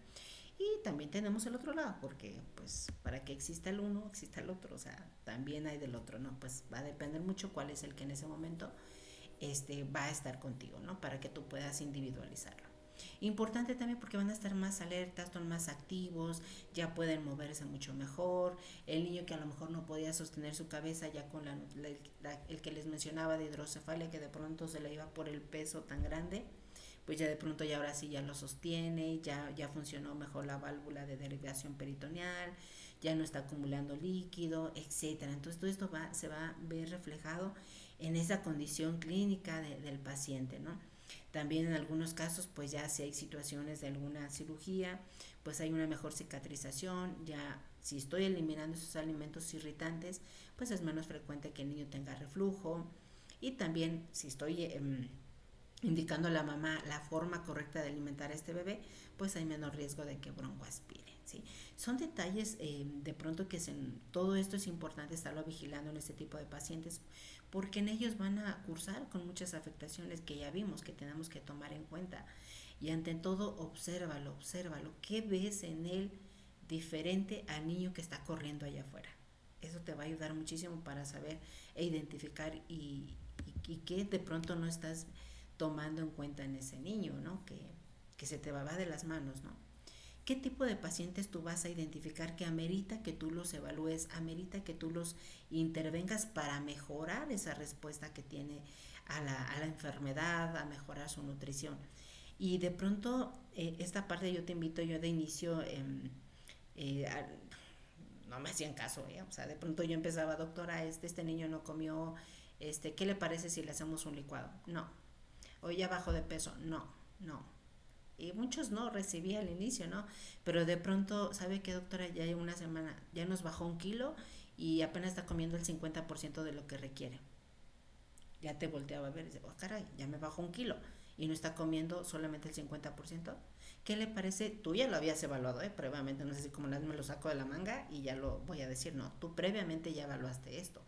Y también tenemos el otro lado, porque pues para que exista el uno, exista el otro, o sea, también hay del otro, ¿no? Pues va a depender mucho cuál es el que en ese momento va a estar contigo, ¿no? Para que tú puedas individualizarlo. Importante también porque van a estar más alertas, son más activos, ya pueden moverse mucho mejor. El niño que a lo mejor no podía sostener su cabeza ya con el que les mencionaba de hidrocefalia, que de pronto se le iba por el peso tan grande, pues ya de pronto ya ahora sí ya lo sostiene, ya funcionó mejor la válvula de derivación peritoneal, ya no está acumulando líquido, etcétera. Entonces todo esto se va a ver reflejado en esa condición clínica del paciente, ¿no? También en algunos casos, pues ya si hay situaciones de alguna cirugía, pues hay una mejor cicatrización, ya si estoy eliminando esos alimentos irritantes, pues es menos frecuente que el niño tenga reflujo. Y también si estoy indicando a la mamá la forma correcta de alimentar a este bebé, pues hay menos riesgo de que broncoaspire, ¿sí? Son detalles de pronto todo esto es importante estarlo vigilando en este tipo de pacientes, porque en ellos van a cursar con muchas afectaciones que ya vimos que tenemos que tomar en cuenta. Y ante todo, obsérvalo. ¿Qué ves en él diferente al niño que está corriendo allá afuera? Eso te va a ayudar muchísimo para saber e identificar y qué de pronto no estás tomando en cuenta en ese niño, ¿no? Que se te va de las manos, ¿no? ¿Qué tipo de pacientes tú vas a identificar que amerita que tú los evalúes, amerita que tú los intervengas para mejorar esa respuesta que tiene a la enfermedad, a mejorar su nutrición? Y de pronto, esta parte yo te invito, yo de inicio, no me hacían caso, o sea, de pronto yo empezaba, doctora, este niño no comió, ¿qué le parece si le hacemos un licuado? No. O ya bajó de peso, no. Y muchos no recibí al inicio, ¿no? Pero de pronto, ¿sabe qué, doctora? Ya hay una semana, ya nos bajó 1 kilo y apenas está comiendo el 50% de lo que requiere. Ya te volteaba a ver y dice, oh caray, ya me bajó 1 kilo y no está comiendo solamente el 50%. ¿Qué le parece? Tú ya lo habías evaluado, previamente, no sé si como me lo saco de la manga y ya lo voy a decir, no, tú previamente ya evaluaste esto.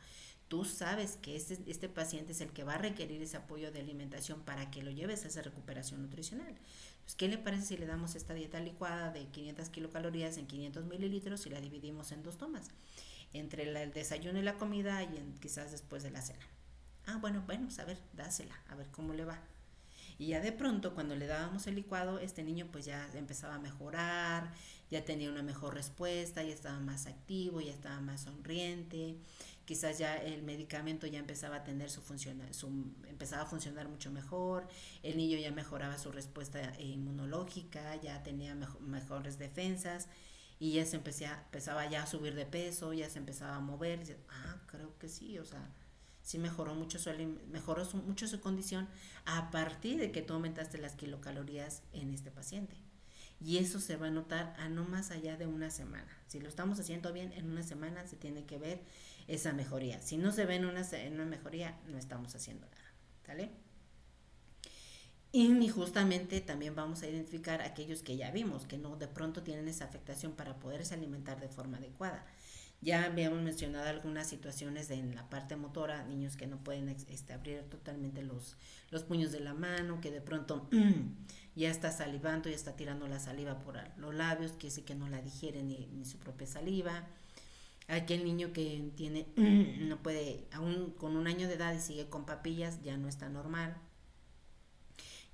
tú sabes que este paciente es el que va a requerir ese apoyo de alimentación para que lo lleves a esa recuperación nutricional. Pues, ¿qué le parece si le damos esta dieta licuada de 500 kilocalorías en 500 mililitros y la dividimos en 2 tomas? Entre el desayuno y la comida y quizás después de la cena. Bueno, a ver, dásela, a ver cómo le va. Y ya de pronto, cuando le dábamos el licuado, este niño pues ya empezaba a mejorar, ya tenía una mejor respuesta, ya estaba más activo, ya estaba más sonriente, quizás ya el medicamento ya empezaba a tener empezaba a funcionar mucho mejor, el niño ya mejoraba su respuesta inmunológica, ya tenía mejores defensas y ya empezaba ya a subir de peso, ya se empezaba a mover. Creo que sí, o sea, sí mejoró mucho su condición a partir de que tú aumentaste las kilocalorías en este paciente. Y eso se va a notar a no más allá de una semana. Si lo estamos haciendo bien, en una semana se tiene que ver esa mejoría. Si no se ve en una mejoría, no estamos haciendo nada. ¿Sale? Y justamente también vamos a identificar aquellos que ya vimos, que no de pronto tienen esa afectación para poderse alimentar de forma adecuada. Ya habíamos mencionado algunas situaciones en la parte motora, niños que no pueden abrir totalmente los puños de la mano, que de pronto ya está salivando, ya está tirando la saliva por los labios, que sí que no la digiere ni su propia saliva. Aquel niño que no puede, aún con 1 año de edad y sigue con papillas, ya no está normal.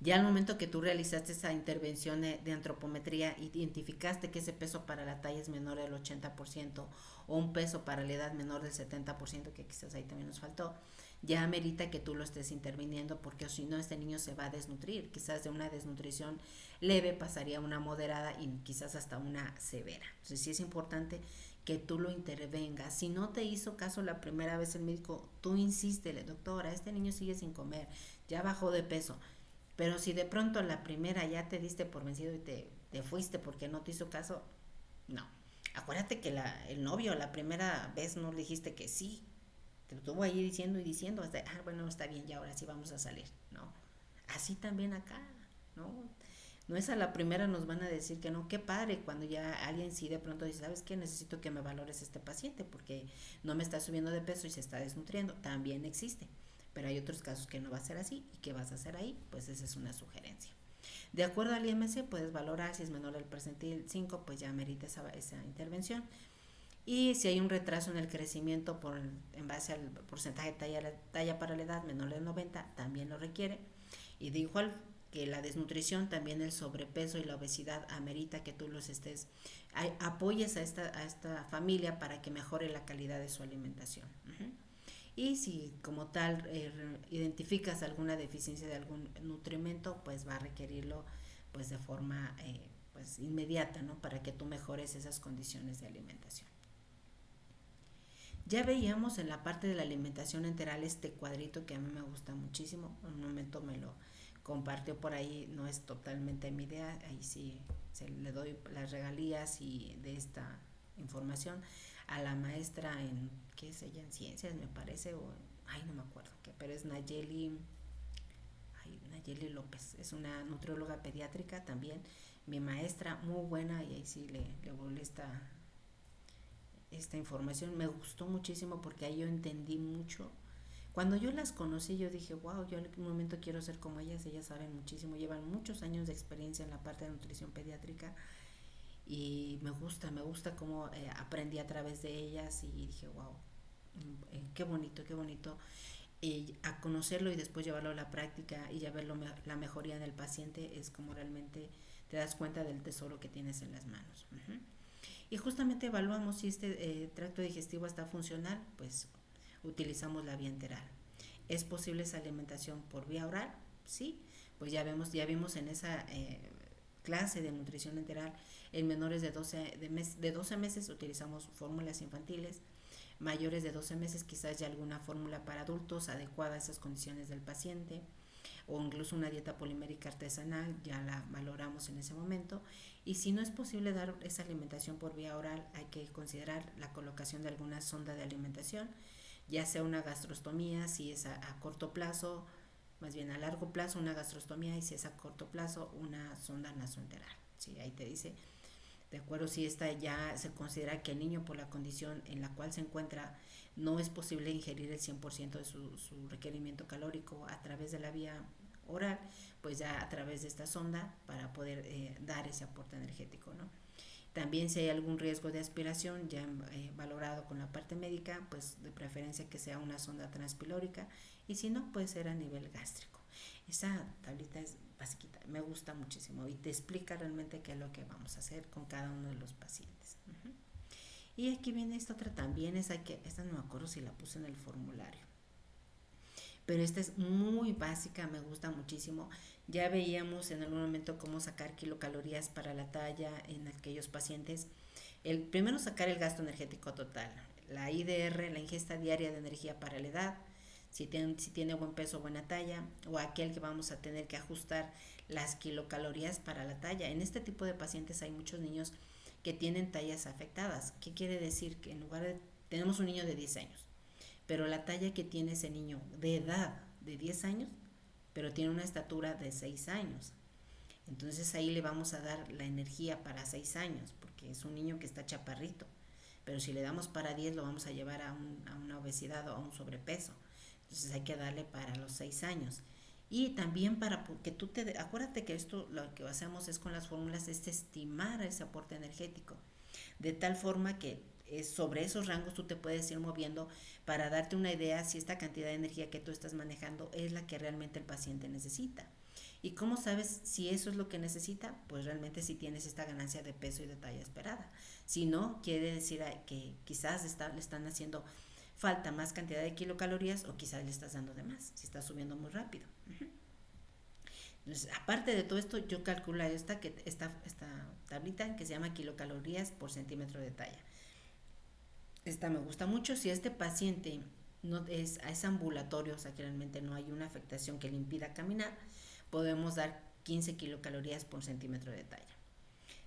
Ya al momento que tú realizaste esa intervención de antropometría, identificaste que ese peso para la talla es menor del 80% o un peso para la edad menor del 70%, que quizás ahí también nos faltó, ya amerita que tú lo estés interviniendo, porque si no este niño se va a desnutrir. Quizás de una desnutrición leve pasaría a una moderada y quizás hasta una severa. Entonces sí es importante que tú lo intervengas. Si no te hizo caso la primera vez el médico, tú insístele: doctora, este niño sigue sin comer, ya bajó de peso. Pero si de pronto la primera ya te diste por vencido y te fuiste porque no te hizo caso, no. Acuérdate que el novio la primera vez no le dijiste que sí. Te estuvo ahí diciendo y diciendo hasta, bueno, está bien, ya ahora sí vamos a salir, ¿no? Así también acá, ¿no? No es a la primera nos van a decir que no. Qué padre cuando ya alguien sí de pronto dice: ¿sabes qué? Necesito que me valores este paciente porque no me está subiendo de peso y se está desnutriendo. También existe. Pero hay otros casos que no va a ser así. ¿Y qué vas a hacer ahí? Pues esa es una sugerencia. De acuerdo al IMC puedes valorar si es menor al percentil 5, pues ya merita esa intervención. Y si hay un retraso en el crecimiento en base al porcentaje de talla para la edad menor de 90, también lo requiere. Y de igual que la desnutrición, también el sobrepeso y la obesidad amerita que tú apoyes a esta familia para que mejore la calidad de su alimentación. Y si como tal identificas alguna deficiencia de algún nutrimento, pues va a requerirlo pues de forma pues inmediata, ¿no? Para que tú mejores esas condiciones de alimentación. Ya veíamos en la parte de la alimentación enteral este cuadrito que a mí me gusta muchísimo. En un momento me lo compartió por ahí, no es totalmente mi idea, ahí sí le doy las regalías y de esta información a la maestra ¿qué es ella? En ciencias me parece, no me acuerdo qué, pero es Nayeli López, es una nutrióloga pediátrica también, mi maestra, muy buena, y ahí sí le volé esta información. Me gustó muchísimo porque ahí yo entendí mucho. Cuando yo las conocí, yo dije: wow, yo en algún momento quiero ser como ellas saben muchísimo, llevan muchos años de experiencia en la parte de nutrición pediátrica y me gusta cómo aprendí a través de ellas y dije: wow, qué bonito a conocerlo y después llevarlo a la práctica y ya ver la mejoría en el paciente. Es como realmente te das cuenta del tesoro que tienes en las manos. Y justamente evaluamos si este tracto digestivo está funcional, pues utilizamos la vía enteral. ¿Es posible esa alimentación por vía oral? Sí, pues ya vimos en esa clase de nutrición enteral, en menores de 12 meses utilizamos fórmulas infantiles, mayores de 12 meses quizás ya alguna fórmula para adultos adecuada a esas condiciones del paciente, o incluso una dieta polimérica artesanal, ya la valoramos en ese momento. Y si no es posible dar esa alimentación por vía oral, hay que considerar la colocación de alguna sonda de alimentación, ya sea una gastrostomía, si es a corto plazo, más bien a largo plazo una gastrostomía, y si es a corto plazo una sonda nasoenteral. ¿Sí? Ahí te De acuerdo, si esta ya se considera que el niño por la condición en la cual se encuentra no es posible ingerir el 100% de su requerimiento calórico a través de la vía oral, pues ya a través de esta sonda para poder dar ese aporte energético, ¿no? También si hay algún riesgo de aspiración ya valorado con la parte médica, pues de preferencia que sea una sonda transpilórica y si no, puede ser a nivel gástrico. Esa tablita es basiquita, me gusta muchísimo y te explica realmente qué es lo que vamos a hacer con cada uno de los pacientes. Uh-huh. Y aquí viene esta otra también, esta no me acuerdo si la puse en el formulario, pero esta es muy básica, me gusta muchísimo. Ya veíamos en algún momento cómo sacar kilocalorías para la talla en aquellos pacientes. El primero, sacar el gasto energético total, la IDR, la ingesta diaria de energía para la edad, si tiene buen peso, buena talla, o aquel que vamos a tener que ajustar las kilocalorías para la talla. En este tipo de pacientes hay muchos niños que tienen tallas afectadas. ¿Qué quiere decir? Que en lugar de, tenemos un niño de 10 años, pero la talla que tiene ese niño de edad de 10 años, pero tiene una estatura de 6 años. Entonces ahí le vamos a dar la energía para 6 años, porque es un niño que está chaparrito. Pero si le damos para 10 lo vamos a llevar a una obesidad o a un sobrepeso. Entonces hay que darle para los 6 años. Y también para que tú acuérdate que esto lo que hacemos es con las fórmulas, es estimar ese aporte energético. De tal forma que sobre esos rangos tú te puedes ir moviendo para darte una idea si esta cantidad de energía que tú estás manejando es la que realmente el paciente necesita. ¿Y cómo sabes si eso es lo que necesita? Pues realmente si tienes esta ganancia de peso y de talla esperada. Si no, quiere decir que quizás le están haciendo falta más cantidad de kilocalorías o quizás le estás dando de más, si estás subiendo muy rápido. Uh-huh. Entonces, aparte de todo esto, yo calculo esta tablita que se llama kilocalorías por centímetro de talla. Esta me gusta mucho. Si este paciente es ambulatorio, o sea que realmente no hay una afectación que le impida caminar, podemos dar 15 kilocalorías por centímetro de talla.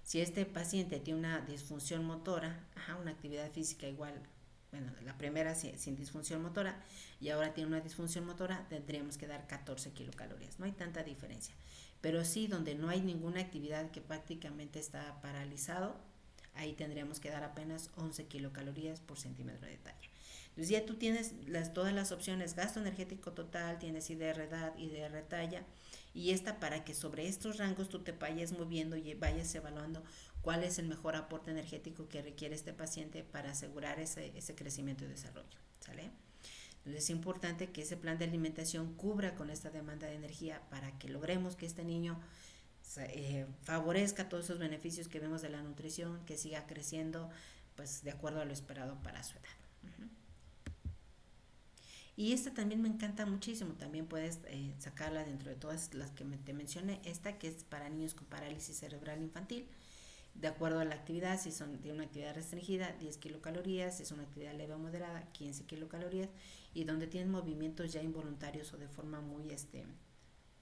Si este paciente tiene una disfunción motora, una actividad física igual, bueno, la primera sin disfunción motora y ahora tiene una disfunción motora, tendríamos que dar 14 kilocalorías. No hay tanta diferencia. Pero sí, donde no hay ninguna actividad, que prácticamente está paralizado, ahí tendríamos que dar apenas 11 kilocalorías por centímetro de talla. Entonces ya tú tienes todas las opciones, gasto energético total, tienes IDR edad, IDR talla, y esta para que sobre estos rangos tú te vayas moviendo y vayas evaluando cuál es el mejor aporte energético que requiere este paciente para asegurar ese crecimiento y desarrollo, ¿sale? Entonces es importante que ese plan de alimentación cubra con esta demanda de energía para que logremos que este niño favorezca todos esos beneficios que vemos de la nutrición, que siga creciendo pues de acuerdo a lo esperado para su edad. Uh-huh. Y esta también me encanta muchísimo, también puedes sacarla dentro de todas las que te mencioné, esta que es para niños con parálisis cerebral infantil, de acuerdo a la actividad, si tiene una actividad restringida, 10 kilocalorías, si es una actividad leve o moderada, 15 kilocalorías, y donde tienen movimientos ya involuntarios o de forma muy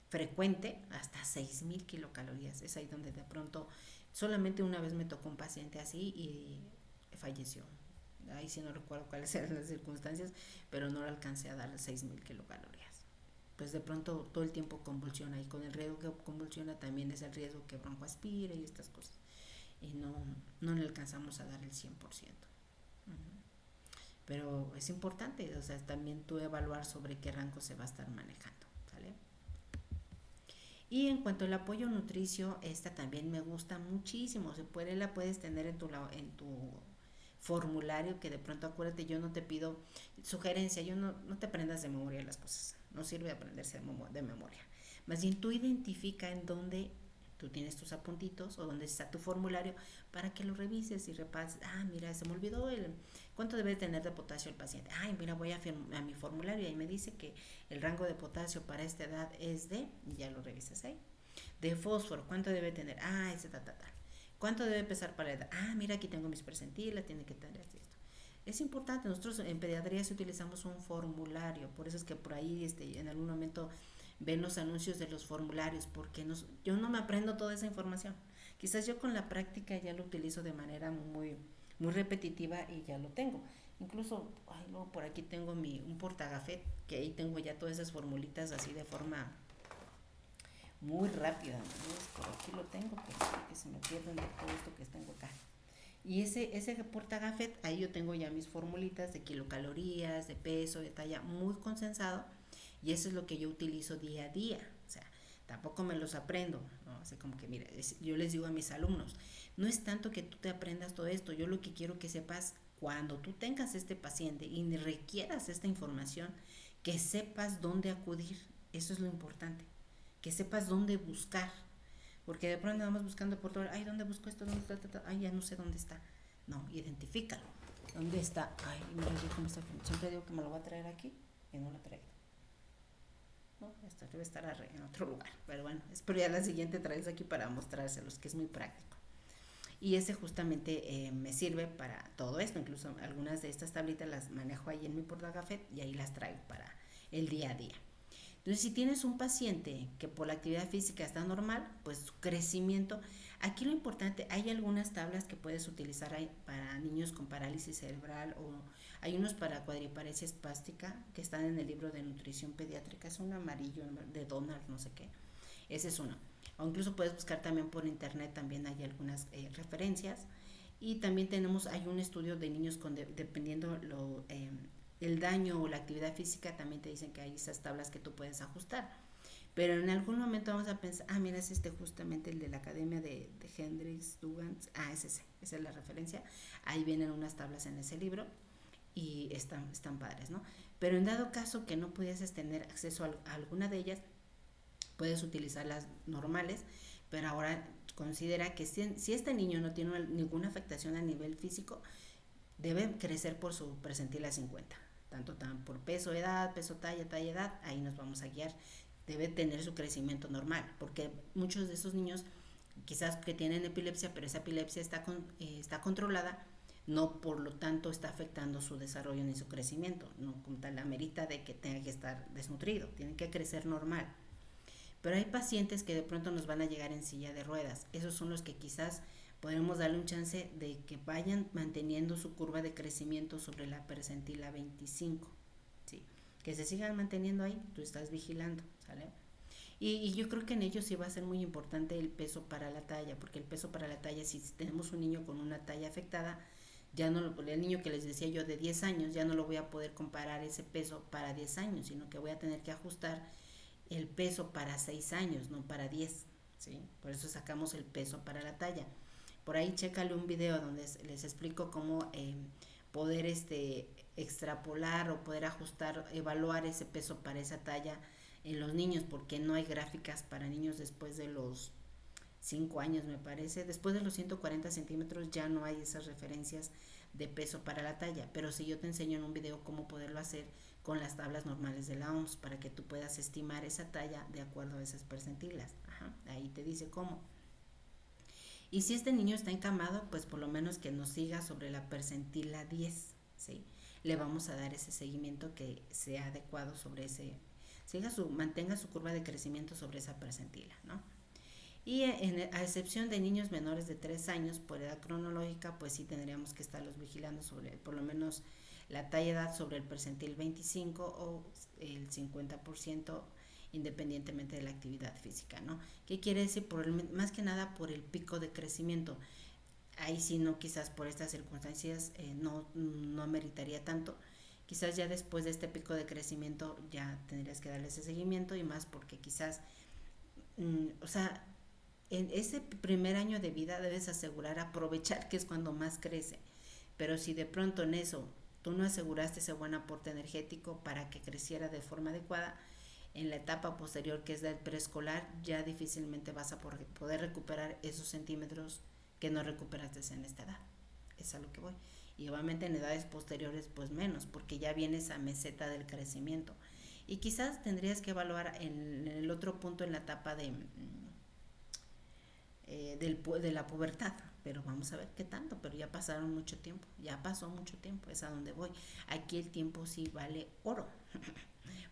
frecuente, hasta 6,000 kilocalorías. Es ahí donde de pronto, solamente una vez me tocó un paciente así y falleció. Ahí sí no recuerdo cuáles eran las circunstancias, pero no le alcancé a dar 6,000 kilocalorías. Pues de pronto todo el tiempo convulsiona, y con el riesgo que convulsiona también es el riesgo que broncoaspire y estas cosas. Y no le alcanzamos a dar el 100%. Uh-huh. Pero es importante, o sea, también tú evaluar sobre qué rango se va a estar manejando, ¿vale? Y en cuanto al apoyo nutricio, esta también me gusta muchísimo. La puedes tener en tu formulario, que de pronto acuérdate, yo no te pido sugerencia, yo no te aprendas de memoria las cosas, no sirve aprenderse de memoria. Más bien tú identifica en dónde tú tienes tus apuntitos o dónde está tu formulario para que lo revises y repases. Mira, se me olvidó cuánto debe tener de potasio el paciente. Mira, voy a mi formulario y ahí me dice que el rango de potasio para esta edad es y ya lo revisas ahí. De fósforo, ¿cuánto debe tener? Ese tal. ¿Cuánto debe pesar para la edad? Mira, aquí tengo mis percentiles, tiene que tener esto. Es importante, nosotros en pediatría utilizamos un formulario, por eso es que por ahí en algún momento ven los anuncios de los formularios, porque yo no me aprendo toda esa información. Quizás yo con la práctica ya lo utilizo de manera muy, muy repetitiva y ya lo tengo. Incluso, por aquí tengo un portagafet, que ahí tengo ya todas esas formulitas así de forma muy rápida, ¿no? Por aquí lo tengo, pero creo que se me pierden de todo esto que tengo acá. Y ese portagafet, ahí yo tengo ya mis formulitas de kilocalorías, de peso, de talla, muy consensado. Y eso es lo que yo utilizo día a día. O sea, tampoco me los aprendo, ¿no? O sea, como que, mira, yo les digo a mis alumnos, no es tanto que tú te aprendas todo esto, yo lo que quiero que sepas, cuando tú tengas este paciente y requieras esta información, que sepas dónde acudir. Eso es lo importante. Que sepas dónde buscar. Porque de pronto vamos buscando por todo, ay, ¿dónde busco esto? ¿Dónde está? Ay, ya no sé dónde está. No, identifícalo. ¿Dónde está? Ay, mira yo cómo está. Siempre digo que me lo voy a traer aquí y no lo traigo. No, esto debe estar en otro lugar. Pero bueno, espero ya la siguiente traerles aquí para mostrárselos, que es muy práctico. Y ese justamente me sirve para todo esto. Incluso algunas de estas tablitas las manejo ahí en mi portagafet y ahí las traigo para el día a día. Entonces, si tienes un paciente que por la actividad física está normal, pues su crecimiento, aquí lo importante, hay algunas tablas que puedes utilizar ahí para niños con parálisis cerebral o hay unos para cuadriparesia espástica que están en el libro de nutrición pediátrica, es un amarillo de Donald, no sé qué, ese es uno. O incluso puedes buscar también por internet, también hay algunas referencias. Y también hay un estudio de niños con dependiendo el daño o la actividad física, también te dicen que hay esas tablas que tú puedes ajustar. Pero en algún momento vamos a pensar, mira, es justamente el de la Academia de Hendrix Dugans, esa es la referencia. Ahí vienen unas tablas en ese libro y están padres, ¿no? Pero en dado caso que no pudieses tener acceso a alguna de ellas, puedes utilizar las normales, pero ahora considera que si este niño no tiene ninguna afectación a nivel físico, debe crecer por su percentil a 50, tanto por peso, edad, peso, talla, edad, ahí nos vamos a guiar. Debe tener su crecimiento normal, porque muchos de esos niños quizás que tienen epilepsia, pero esa epilepsia está controlada, no por lo tanto está afectando su desarrollo ni su crecimiento, no como tal amerita de que tenga que estar desnutrido, tiene que crecer normal. Pero hay pacientes que de pronto nos van a llegar en silla de ruedas. Esos son los que quizás podemos darle un chance de que vayan manteniendo su curva de crecimiento sobre la percentila 25. ¿Sí? Que se sigan manteniendo ahí, tú estás vigilando, ¿sale? Y yo creo que en ellos sí va a ser muy importante el peso para la talla, porque el peso para la talla, si tenemos un niño con una talla afectada, ya no el niño que les decía yo de 10 años, ya no lo voy a poder comparar ese peso para 10 años, sino que voy a tener que ajustar el peso para 6 años, no para 10, ¿sí? Por eso sacamos el peso para la talla. Por ahí chécale un video donde les explico cómo poder extrapolar o poder ajustar, evaluar ese peso para esa talla en los niños, porque no hay gráficas para niños después de los 5 años, me parece. Después de los 140 centímetros ya no hay esas referencias de peso para la talla, pero si yo te enseño en un video cómo poderlo hacer con las tablas normales de la OMS para que tú puedas estimar esa talla de acuerdo a esas percentilas. Ajá, ahí te dice cómo. Y si este niño está encamado, pues por lo menos que nos siga sobre la percentila 10, ¿sí? Le vamos a dar ese seguimiento que sea adecuado sobre mantenga su curva de crecimiento sobre esa percentila, ¿no? Y a excepción de niños menores de 3 años por edad cronológica, pues sí tendríamos que estarlos vigilando sobre por lo menos la talla edad sobre el percentil 25 o el 50% independientemente de la actividad física, ¿no? ¿Qué quiere decir? Más que nada por el pico de crecimiento. Ahí sí no, quizás por estas circunstancias no ameritaría tanto. Quizás ya después de este pico de crecimiento ya tendrías que darle ese seguimiento y más porque quizás, o sea, en ese primer año de vida debes aprovechar que es cuando más crece. Pero si de pronto en eso tú no aseguraste ese buen aporte energético para que creciera de forma adecuada, en la etapa posterior que es del preescolar ya difícilmente vas a poder recuperar esos centímetros que no recuperaste en esta edad. Es a lo que voy. Y obviamente en edades posteriores pues menos, porque ya viene esa meseta del crecimiento. Y quizás tendrías que evaluar en el otro punto en la etapa de la pubertad, pero vamos a ver qué tanto, pero ya pasaron mucho tiempo, ya pasó mucho tiempo, es a donde voy. Aquí el tiempo sí vale oro,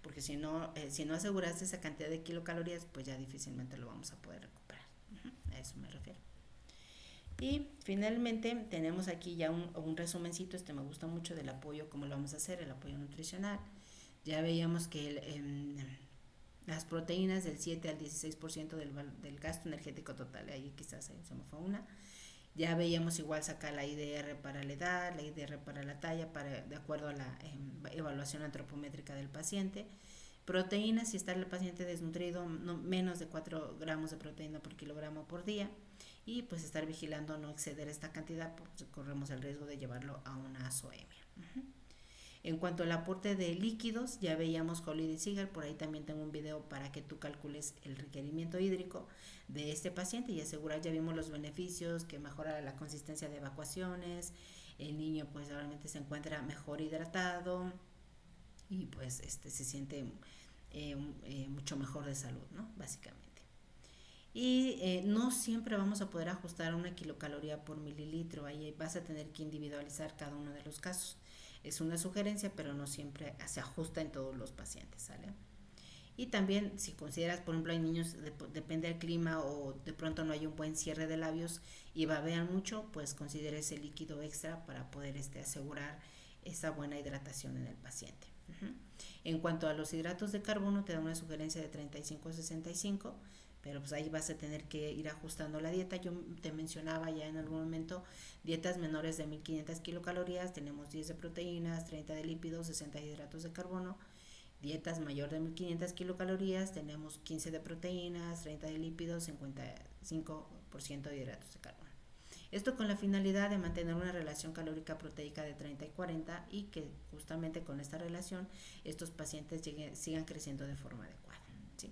porque si no aseguraste esa cantidad de kilocalorías, pues ya difícilmente lo vamos a poder recuperar. A eso me refiero. Y finalmente tenemos aquí ya un resumencito, me gusta mucho del apoyo, cómo lo vamos a hacer, el apoyo nutricional. Ya veíamos que Las proteínas del 7 al 16% del gasto energético total, ahí quizás se me fue una. Ya veíamos igual sacar la IDR para la edad, la IDR para la talla, de acuerdo a la evaluación antropométrica del paciente. Proteínas, si está el paciente desnutrido, no, menos de 4 gramos de proteína por kilogramo por día. Y pues estar vigilando no exceder esta cantidad, pues corremos el riesgo de llevarlo a una azoemia. En cuanto al aporte de líquidos, ya veíamos Holiday Seeger, por ahí también tengo un video para que tú calcules el requerimiento hídrico de este paciente y asegurar, ya vimos los beneficios, que mejora la consistencia de evacuaciones, el niño pues realmente se encuentra mejor hidratado y pues se siente mucho mejor de salud, ¿no? Básicamente. Y no siempre vamos a poder ajustar una kilocaloría por mililitro, ahí vas a tener que individualizar cada uno de los casos. Es una sugerencia, pero no siempre se ajusta en todos los pacientes, ¿sale? Y también si consideras, por ejemplo, hay niños, depende del clima o de pronto no hay un buen cierre de labios y babean mucho, pues considere ese líquido extra para poder asegurar esa buena hidratación en el paciente. En cuanto a los hidratos de carbono, te da una sugerencia de 35 a 65, pero pues ahí vas a tener que ir ajustando la dieta. Yo te mencionaba ya en algún momento dietas menores de 1500 kilocalorías, tenemos 10 de proteínas, 30 de lípidos, 60 de hidratos de carbono. Dietas mayor de 1500 kilocalorías, tenemos 15 de proteínas, 30 de lípidos, 55% de hidratos de carbono. Esto con la finalidad de mantener una relación calórica proteica de 30 y 40 y que justamente con esta relación estos pacientes sigan creciendo de forma adecuada. ¿Sí?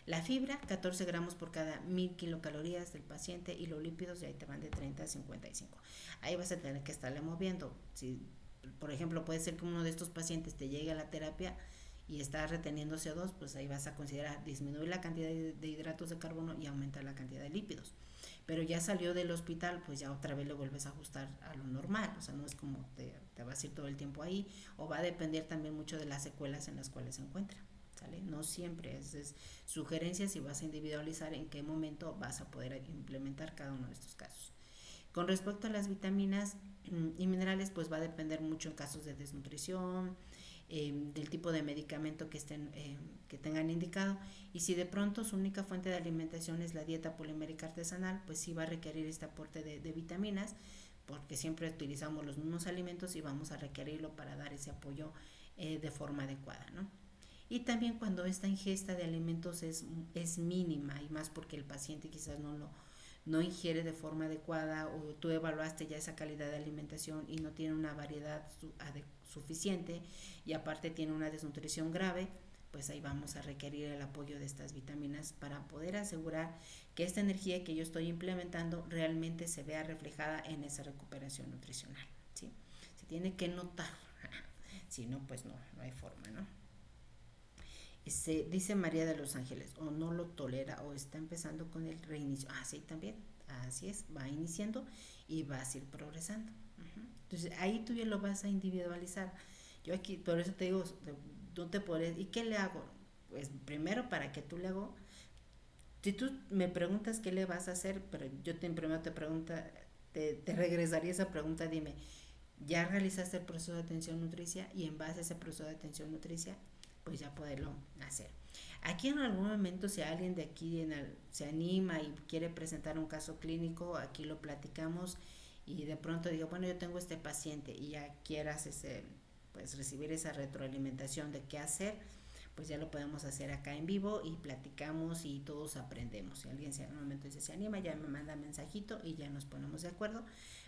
La fibra, 14 gramos por cada 1000 kilocalorías del paciente y los lípidos, y ahí te van de 30 a 55. Ahí vas a tener que estarle moviendo. Si, por ejemplo, puede ser que uno de estos pacientes te llegue a la terapia y está reteniendo CO2, pues ahí vas a considerar disminuir la cantidad de hidratos de carbono y aumentar la cantidad de lípidos. Pero ya salió del hospital, pues ya otra vez lo vuelves a ajustar a lo normal, o sea, no es como te vas a ir todo el tiempo ahí, o va a depender también mucho de las secuelas en las cuales se encuentra. ¿Sale? No siempre, es sugerencias y vas a individualizar en qué momento vas a poder implementar cada uno de estos casos. Con respecto a las vitaminas y minerales, pues va a depender mucho en casos de desnutrición, del tipo de medicamento que tengan indicado, y si de pronto su única fuente de alimentación es la dieta polimérica artesanal, pues sí va a requerir este aporte de vitaminas, porque siempre utilizamos los mismos alimentos y vamos a requerirlo para dar ese apoyo de forma adecuada, ¿no? Y también cuando esta ingesta de alimentos es mínima, y más porque el paciente quizás no ingiere de forma adecuada, o tú evaluaste ya esa calidad de alimentación y no tiene una variedad suficiente y aparte tiene una desnutrición grave, pues ahí vamos a requerir el apoyo de estas vitaminas para poder asegurar que esta energía que yo estoy implementando realmente se vea reflejada en esa recuperación nutricional, ¿sí? Se tiene que notar, si no, pues no hay forma, ¿no? Dice María de los Ángeles, o no lo tolera o está empezando con el reinicio. Sí, también, así es, va iniciando y vas a ir progresando. Entonces ahí tú ya lo vas a individualizar. Yo aquí, por eso te digo, no te puedes, ¿y qué le hago? Pues primero, para que tú le hago, si tú me preguntas qué le vas a hacer, pero yo primero te pregunta, te regresaría esa pregunta, dime, ¿ya realizaste el proceso de atención nutricia? Y en base a ese proceso de atención nutricia, pues ya poderlo hacer. Aquí en algún momento, si alguien de aquí se anima y quiere presentar un caso clínico, aquí lo platicamos y de pronto digo, bueno, yo tengo este paciente y ya quieras pues recibir esa retroalimentación de qué hacer, pues ya lo podemos hacer acá en vivo y platicamos y todos aprendemos. Si alguien en un momento se anima, ya me manda mensajito y ya nos ponemos de acuerdo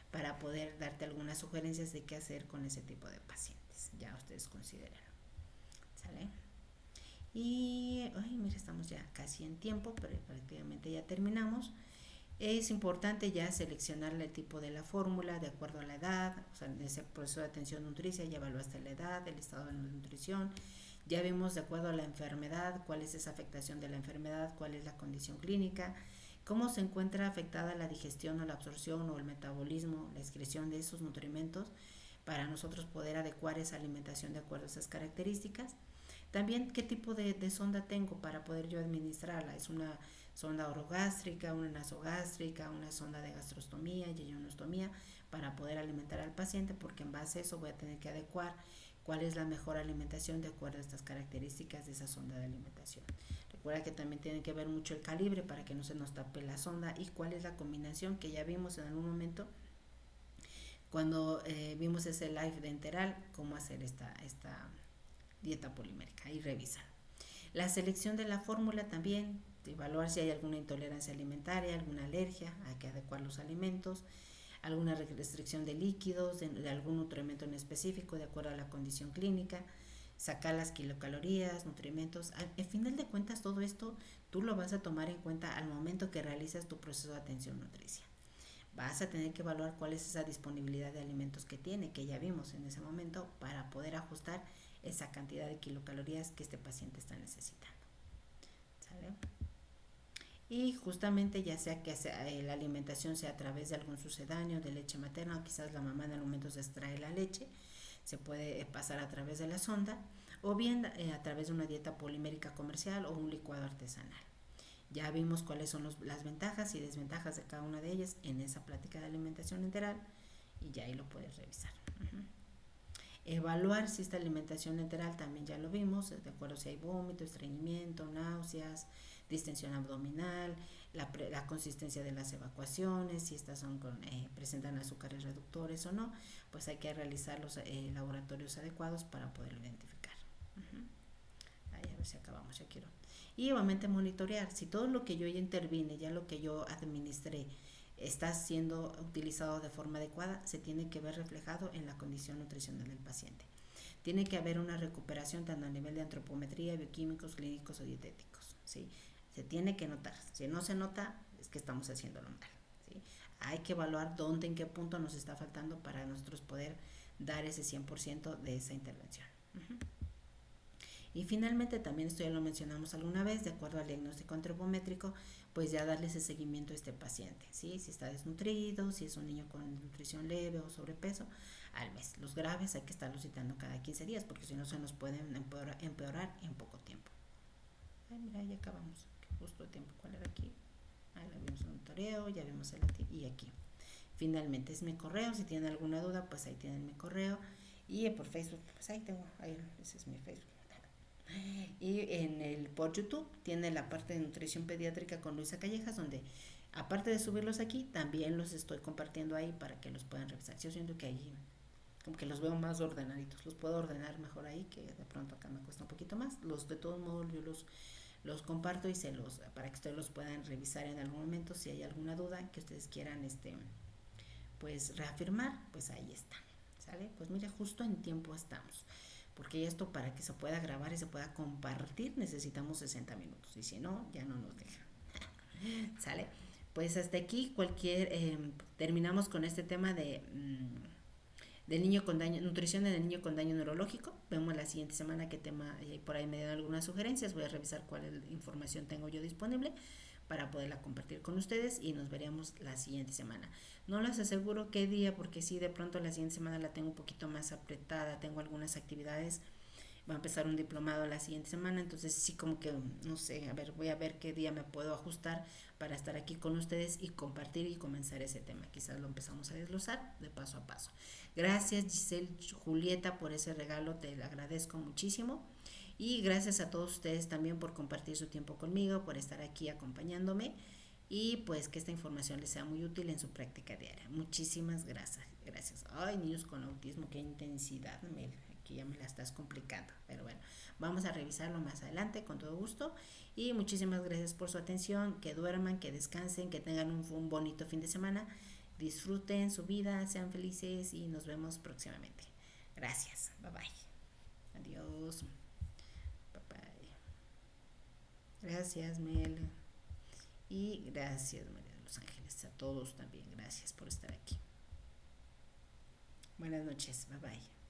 para poder darte algunas sugerencias de qué hacer con ese tipo de pacientes. Ya ustedes consideran. ¿Sale? Y, mira, estamos ya casi en tiempo, pero prácticamente ya terminamos. Es importante ya seleccionar el tipo de la fórmula de acuerdo a la edad, o sea, en ese proceso de atención nutricia ya evaluaste la edad, el estado de nutrición, ya vimos de acuerdo a la enfermedad, cuál es esa afectación de la enfermedad, cuál es la condición clínica, cómo se encuentra afectada la digestión o la absorción o el metabolismo, la excreción de esos nutrimentos, para nosotros poder adecuar esa alimentación de acuerdo a esas características. También qué tipo de sonda tengo para poder yo administrarla. Es una sonda orogástrica, una nasogástrica, una sonda de gastrostomía, yeyonostomía, para poder alimentar al paciente, porque en base a eso voy a tener que adecuar cuál es la mejor alimentación de acuerdo a estas características de esa sonda de alimentación. Recuerda que también tiene que ver mucho el calibre para que no se nos tape la sonda y cuál es la combinación que ya vimos en algún momento cuando vimos ese live de Enteral, cómo hacer esta dieta polimérica y revisar. La selección de la fórmula también, evaluar si hay alguna intolerancia alimentaria, alguna alergia, hay que adecuar los alimentos, alguna restricción de líquidos, de algún nutrimento en específico de acuerdo a la condición clínica, sacar las kilocalorías, nutrimentos. Al final de cuentas, todo esto tú lo vas a tomar en cuenta al momento que realizas tu proceso de atención nutricia. Vas a tener que evaluar cuál es esa disponibilidad de alimentos que tiene, que ya vimos en ese momento, para poder ajustar esa cantidad de kilocalorías que este paciente está necesitando. ¿Sale? Y justamente ya sea que la alimentación sea a través de algún sucedáneo, de leche materna, o quizás la mamá en el momento se extrae la leche, se puede pasar a través de la sonda, o bien a través de una dieta polimérica comercial o un licuado artesanal. Ya vimos cuáles son las ventajas y desventajas de cada una de ellas en esa plática de alimentación enteral y ya ahí lo puedes revisar. Evaluar si esta alimentación enteral también ya lo vimos, de acuerdo si hay vómito, estreñimiento, náuseas, distensión abdominal, la consistencia de las evacuaciones, si estas presentan azúcares reductores o no, pues hay que realizar los laboratorios adecuados para poderlo identificar. Ahí a ver si acabamos, ya quiero. Y obviamente monitorear, si todo lo que yo ya intervine, ya lo que yo administré, está siendo utilizado de forma adecuada, se tiene que ver reflejado en la condición nutricional del paciente. Tiene que haber una recuperación tanto a nivel de antropometría, bioquímicos, clínicos o dietéticos, ¿sí? Se tiene que notar. Si no se nota, es que estamos haciéndolo mal, ¿sí? Hay que evaluar dónde, en qué punto nos está faltando para nosotros poder dar ese 100% de esa intervención. Y finalmente, también esto ya lo mencionamos alguna vez, de acuerdo al diagnóstico antropométrico, pues ya darle ese seguimiento a este paciente, ¿sí? Si está desnutrido, si es un niño con nutrición leve o sobrepeso, al mes. Los graves hay que estarlos citando cada 15 días, porque si no se nos pueden empeorar en poco tiempo. Ay, mira, ya acabamos. Justo el tiempo, ¿cuál era aquí? Ahí la vimos el monitoreo, ya vimos el y aquí. Finalmente es mi correo, si tienen alguna duda, pues ahí tienen mi correo. Y por Facebook, pues ahí tengo, ese es mi Facebook. Y por YouTube tiene la parte de nutrición pediátrica con Luisa Callejas, donde aparte de subirlos aquí, también los estoy compartiendo ahí para que los puedan revisar. Yo siento que ahí como que los veo más ordenaditos, los puedo ordenar mejor ahí, que de pronto acá me cuesta un poquito más. De todos modos yo los comparto y para que ustedes los puedan revisar en algún momento. Si hay alguna duda que ustedes quieran pues reafirmar, pues ahí está. ¿Sale? Pues mira, justo en tiempo estamos, porque esto para que se pueda grabar y se pueda compartir necesitamos 60 minutos, y si no, ya no nos deja. ¿Sale? Pues hasta aquí terminamos con este tema del niño con daño, nutrición en el niño con daño neurológico. Vemos la siguiente semana qué tema, por ahí me dan algunas sugerencias, voy a revisar cuál información tengo yo disponible para poderla compartir con ustedes y nos veremos la siguiente semana. No les aseguro qué día, porque sí, de pronto la siguiente semana la tengo un poquito más apretada, tengo algunas actividades, va a empezar un diplomado la siguiente semana, entonces sí, como que no sé, voy a ver qué día me puedo ajustar para estar aquí con ustedes y compartir y comenzar ese tema. Quizás lo empezamos a desglosar de paso a paso. Gracias Giselle, Julieta, por ese regalo, te lo agradezco muchísimo. Y gracias a todos ustedes también por compartir su tiempo conmigo, por estar aquí acompañándome y pues que esta información les sea muy útil en su práctica diaria. Muchísimas gracias. Ay, niños con autismo, qué intensidad, Mel. Aquí ya me la estás complicando, pero bueno, vamos a revisarlo más adelante con todo gusto y muchísimas gracias por su atención, que duerman, que descansen, que tengan un bonito fin de semana, disfruten su vida, sean felices y nos vemos próximamente. Gracias, bye bye, adiós, bye bye, gracias Mel y gracias María de los Ángeles, a todos también, gracias por estar aquí, buenas noches, bye bye.